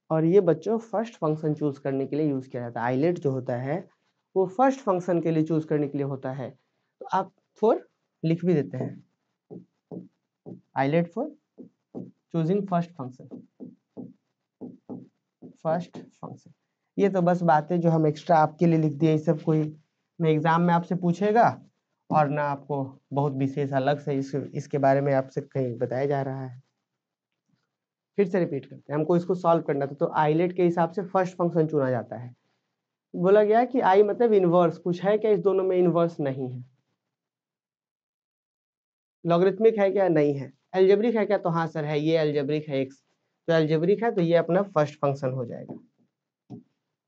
और ये बच्चों फर्स्ट फंक्शन चूज करने के लिए यूज किया जाता है, आइलेट जो होता है वो फर्स्ट फंक्शन के लिए चूज करने के लिए होता है। तो आप फॉर लिख भी देते हैं, ILATE for choosing first function. ये तो बस बातें जो हम एक्स्ट्रा आपके लिए लिख दिए, ये सब कोई में एग्जाम में आपसे पूछेगा और ना आपको बहुत विशेष अलग से इसके बारे में आपसे कहीं बताया जा रहा है। फिर से रिपीट करते हैं, हमको इसको सॉल्व करना था, तो आइलेट के हिसाब से फर्स्ट फंक्शन चुना जाता है। बोला गया कि आई मतलब इनवर्स, कुछ है क्या इस दोनों में, इनवर्स नहीं है। लॉगरिथमिक है क्या, नहीं है। अलजेब्रिक है क्या, तो हाँ सर है, ये अलजेब्रिक है एक्स, तो अलजेब्रिक है तो ये अपना फर्स्ट फंक्शन हो जाएगा।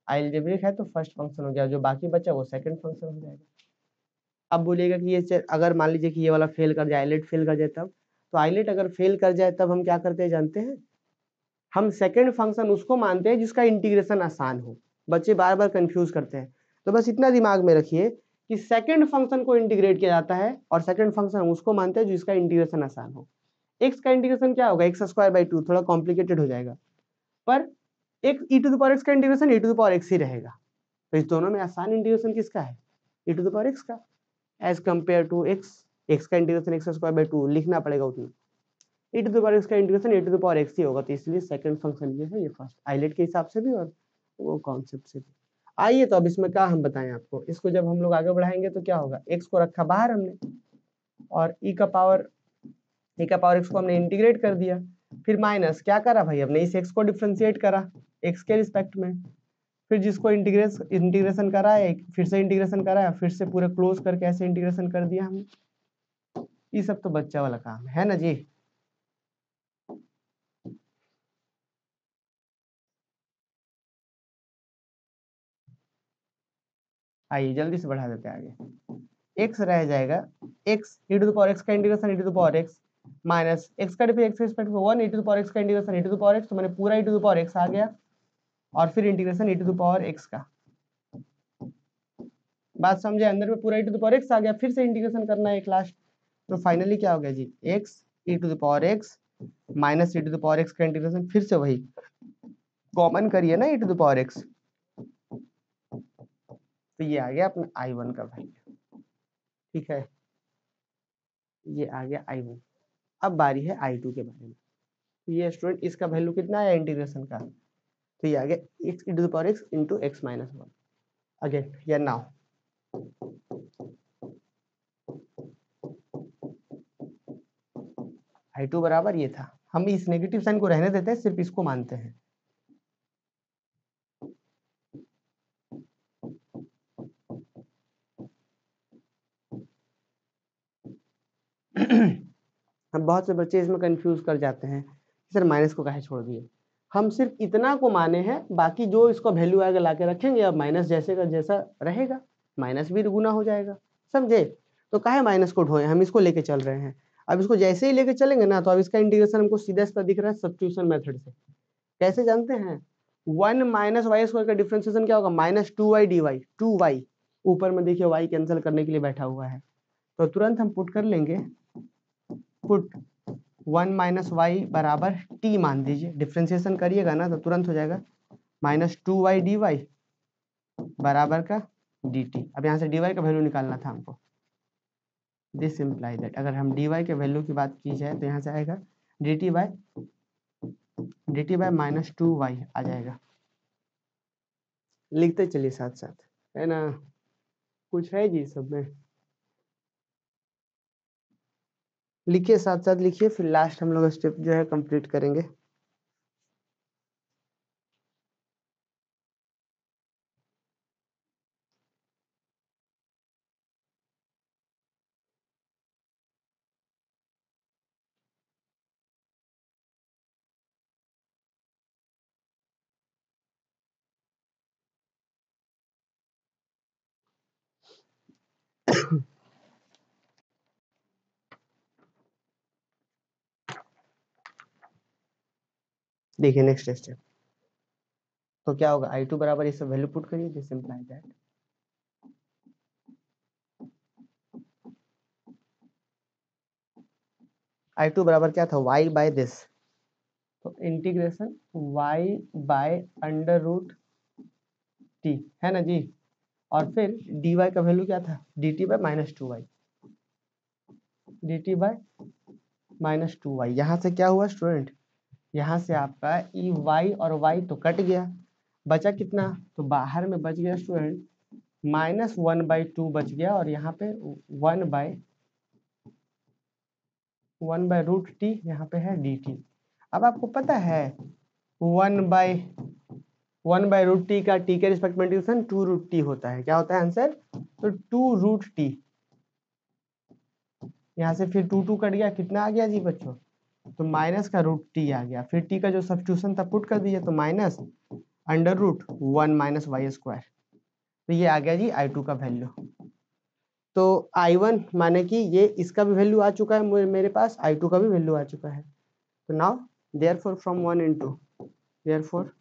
अलजेब्रिक है तो फर्स्ट फंक्शन हो गया, जो बाकी बचा वो सेकंड फंक्शन हो जाएगा। अब बोलेगा कि ये अगर मान लीजिए कि ये वाला फेल कर जाए, आइलेट फेल कर जाए तब, तो आइलेट अगर फेल कर जाए तब हम क्या करते हैं जानते हैं, हम सेकंड फंक्शन उसको मानते हैं जिसका इंटीग्रेशन आसान हो। बच्चे बार बार कंफ्यूज करते हैं, तो बस इतना दिमाग में रखिए कि सेकंड फंक्शन को इंटीग्रेट किया जाता है और सेकंड फंक्शन उसको मानते हैं जिसका इंटीग्रेशन आसान हो। एक्स का इंटीग्रेशन क्या होगा, एक्स स्क्वायर बाई 2, थोड़ा कॉम्प्लिकेटेड हो जाएगा, पर एक e to the power x का integration e to the power x ही रहेगा। तो इस दोनों में आसान इंटीग्रेशन किसका है, e to the power x का, एज कंपेयर टू एक्स का इंटीग्रेशन एक्स स्क्वायर बाई 2 लिखना पड़ेगा उतना, e to the power x का integration e to the power x ही होगा, तो इसलिए सेकंड फंक्शन ये है, ये फर्स्ट, आइलेट के हिसाब से भी और वो कॉन्सेप्ट से भी। आइए तो अब इसमें क्या हम बताएं आपको, इसको जब हम लोग आगे बढ़ाएंगे तो क्या होगा, x को रखा बाहर हमने और e का पावर x को हमने इंटीग्रेट कर दिया, फिर माइनस क्या करा भाई, हमने इस x को डिफरेंशिएट करा x के रिस्पेक्ट में, फिर जिसको इंटीग्रेशन करा है फिर से इंटीग्रेशन करा है, फिर से पूरा क्लोज करके ऐसे इंटीग्रेशन कर दिया हमने। ये सब तो बच्चा वाला काम है ना जी। आइए जल्दी से बढ़ा देते हैं आगे, x रह जाएगा, x e to the power x का integration e to the power x minus x का डिफरेंस x के रिस्पेक्ट में 1 e to the power x का integration e to the power x, तो मैंने पूरा e to the power x आ गया, और फिर integration e to the power x का, बात समझे, अंदर में पूरा e to the power x आ गया, फिर से इंटीग्रेशन करना है एक लास्ट, तो फाइनली क्या हो गया जी, x e to the power x minus e to the power x का इंटीग्रेशन, फिर से वही कॉमन करिए ना e to the power x, तो ये आ गया अपना I1 का वैल्यू। ठीक है, ये आ गया I1। अब बारी है I2 के बारे में। ये स्टूडेंट इसका वैल्यू कितना है इंटीग्रेशन का, तो ये आ गया x e to the power x into x minus 1 again या नाउ। I2 बराबर ये था, हम इस नेगेटिव साइन को रहने देते हैं, सिर्फ इसको मानते हैं। हम बहुत से बच्चे इसमें कंफ्यूज कर जाते हैं, सर माइनस को काहे छोड़ दिए। हम सिर्फ इतना को माने हैं, बाकी जो इसका वैल्यू आएगा ला के रखेंगे, अब माइनस जैसे का जैसा रहेगा, माइनस भी गुना हो जाएगा, समझे। तो काहे माइनस को ढोए, हम इसको लेके चल रहे हैं। अब इसको जैसे ही लेके चलेंगे ना, तो अब इसका इंटीग्रेशन हमको सीधा सीधा दिख रहा है सब्स्टिट्यूशन मेथड से। कैसे जानते हैं, 1 माइनस वाई स्क्वायर का डिफरेंशिएशन क्या होगा, माइनस 2y dy, 2y ऊपर में देखिए y कैंसिल करने के लिए बैठा हुआ है, तो तुरंत हम पुट कर लेंगे, पुट 1 माइनस वाई बराबर टी मान दीजिए, डिफ्रेंसिएशन करिएगा ना तो तुरंत हो जाएगा माइनस 2y dy बराबर का dt। अब यहाँ से dy का वैल्यू निकालना था हमको, दिस इम्प्लाई दैट अगर हम dy के वैल्यू की बात की जाए तो यहाँ से आएगा dt बाय माइनस 2y आ जाएगा। लिखते चलिए साथ साथ, है ना, कुछ है जी सब में, लिखिए साथ साथ लिखिए, फिर लास्ट हम लोग स्टेप जो है कंप्लीट करेंगे। देखिए नेक्स्ट स्टेप, तो क्या होगा, I2 बराबर इस वैल्यू पुट करिए, दिस इम्प्लाई दैट I2 बराबर क्या था, y बाय दिस, तो integration y by under root t, है ना जी, और फिर dy का वैल्यू क्या था, dt bye minus 2y, dt bye minus 2y। यहाँ से क्या हुआ स्टूडेंट, यहाँ से आपका ई वाई और वाई तो कट गया, बचा कितना, तो बाहर में बच गया स्टूडेंट -1/2 बच गया, और यहाँ पे 1 बाय रूट टी यहाँ पे है dt। अब आपको पता है 1 बाय रूट टी का टी के रिस्पेक्ट में इंटीग्रेशन 2 रूट टी होता है, क्या होता है आंसर, तो 2 रूट टी, यहाँ से फिर 2 कट गया, कितना आ गया जी बच्चों, तो माइनस का रूट टी आ गया, फिर टी का जो सब्स्टिट्यूशन था पुट कर दीजिए, तो minus under root 1 minus y square, तो ये आ गया जी I2 का वैल्यू। तो I1 माने कि ये इसका भी वैल्यू आ चुका है मेरे पास, I2 का भी वैल्यू आ चुका है, तो now therefore from 1 into therefore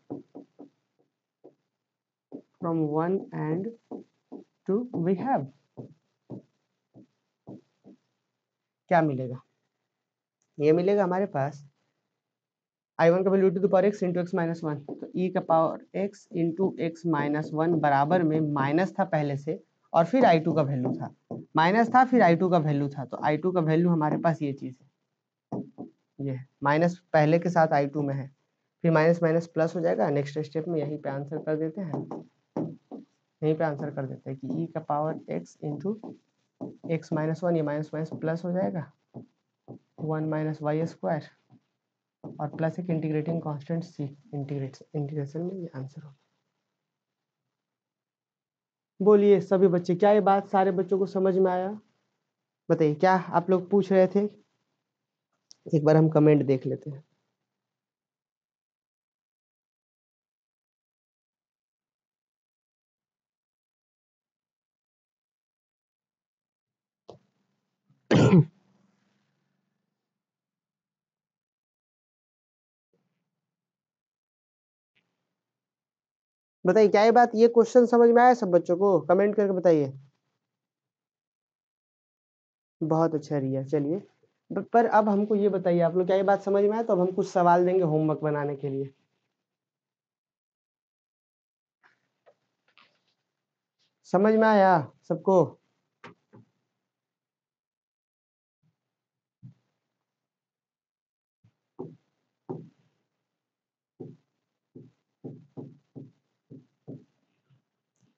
from 1 and 2 we have, क्या मिलेगा, ये मिलेगा हमारे पास I1 का value to the power x into x minus 1, तो e का power x into x minus 1 बराबर में माइनस था पहले से, और फिर I2 का वैल्यू था, माइनस था फिर I2 का वैल्यू था, तो I2 का वैल्यू हमारे पास ये चीज है, ये माइनस पहले के साथ I2 में है, फिर माइनस माइनस प्लस हो जाएगा। नेक्स्ट स्टेप में यहीं पे आंसर कर देते हैं, यहीं पे आंसर कर देते हैं कि e का power x into x minus 1, ये माइनस माइनस प्लस हो जाएगा 1 माइनस वाई स्क्वायर, और प्लस एक इंटीग्रेटिंग कांस्टेंट सी, इंटीग्रेशन में ये आंसर होगा। बोलिए सभी बच्चे, क्या ये बात सारे बच्चों को समझ में आया, बताइए क्या आप लोग पूछ रहे थे, एक बार हम कमेंट देख लेते हैं। बताइए क्या ये बात, ये क्वेश्चन समझ में आया सब बच्चों को, कमेंट करके बताइए। बहुत अच्छा रिया। चलिए पर अब हमको ये बताइए, आप लोग क्या ये बात समझ में आया? तो अब हम कुछ सवाल देंगे होमवर्क बनाने के लिए। समझ में आया सबको?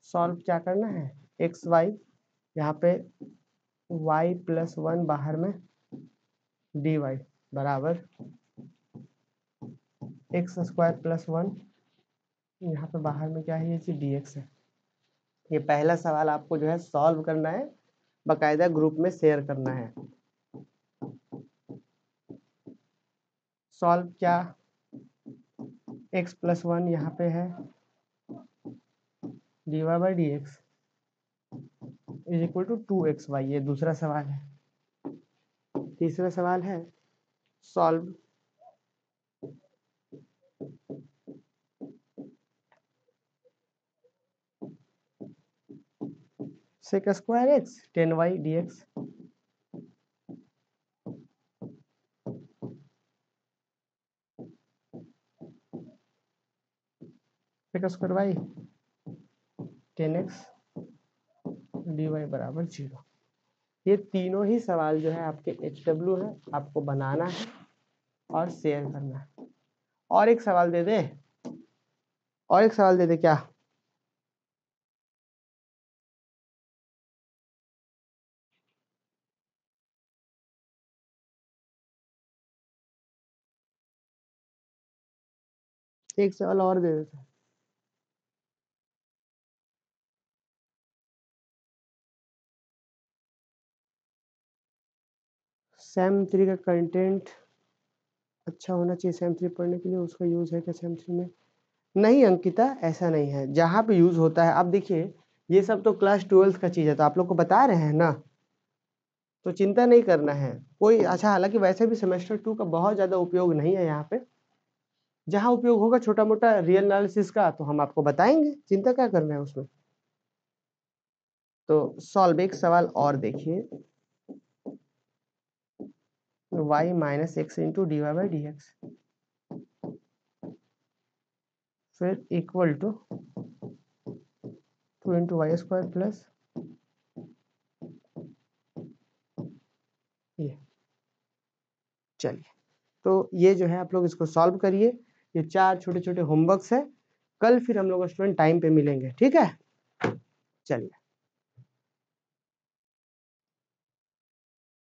सॉल्व क्या करना है? एक्स वाई, यहाँ पे y प्लस 1 बाहर में dy बराबर एक्स स्क्वायर प्लस 1, यहाँ पे बाहर में क्या है, ये चीज dx है। ये पहला सवाल आपको जो है सॉल्व करना है, बाकायदा ग्रुप में शेयर करना है। सॉल्व क्या, x प्लस 1 यहाँ पे है dy by d x is equal to 2xy, ये दूसरा सवाल है। तीसरा सवाल है solve sec square x 10y dx sec square y 10x dy बराबर 0। ये तीनों ही सवाल जो है आपके HW है, आपको बनाना है और शेयर करना है। और एक सवाल दे दे, और एक सवाल दे दे क्या? एक सवाल और दे देते। सेम 3 का कंटेंट अच्छा होना चाहिए सेम 3 पढ़ने के लिए, उसका यूज है क्या सेम 3 में? नहीं अंकिता, ऐसा नहीं है। जहाँ पे यूज होता है, आप देखिए ये सब तो क्लास 12 का चीज है, तो आप लोग को बता रहे हैं ना, तो चिंता नहीं करना है कोई। अच्छा, हालांकि वैसे भी सेमेस्टर 2 का बहुत ज्यादा उपयोग नहीं है यहाँ पे। जहाँ उपयोग होगा छोटा मोटा रियल एनालिसिस का, तो हम आपको बताएंगे, चिंता क्या करना है उसमें। तो सॉल्व एक सवाल और देखिए, y minus x into d y by d x, फिर equal to 2 into y square plus ये। चलिए, तो ये जो है आप लोग इसको सॉल्व करिए। ये 4 छोटे छोटे होमवर्क्स है। कल फिर हम लोग स्टूडेंट टाइम पे मिलेंगे, ठीक है? चलिए।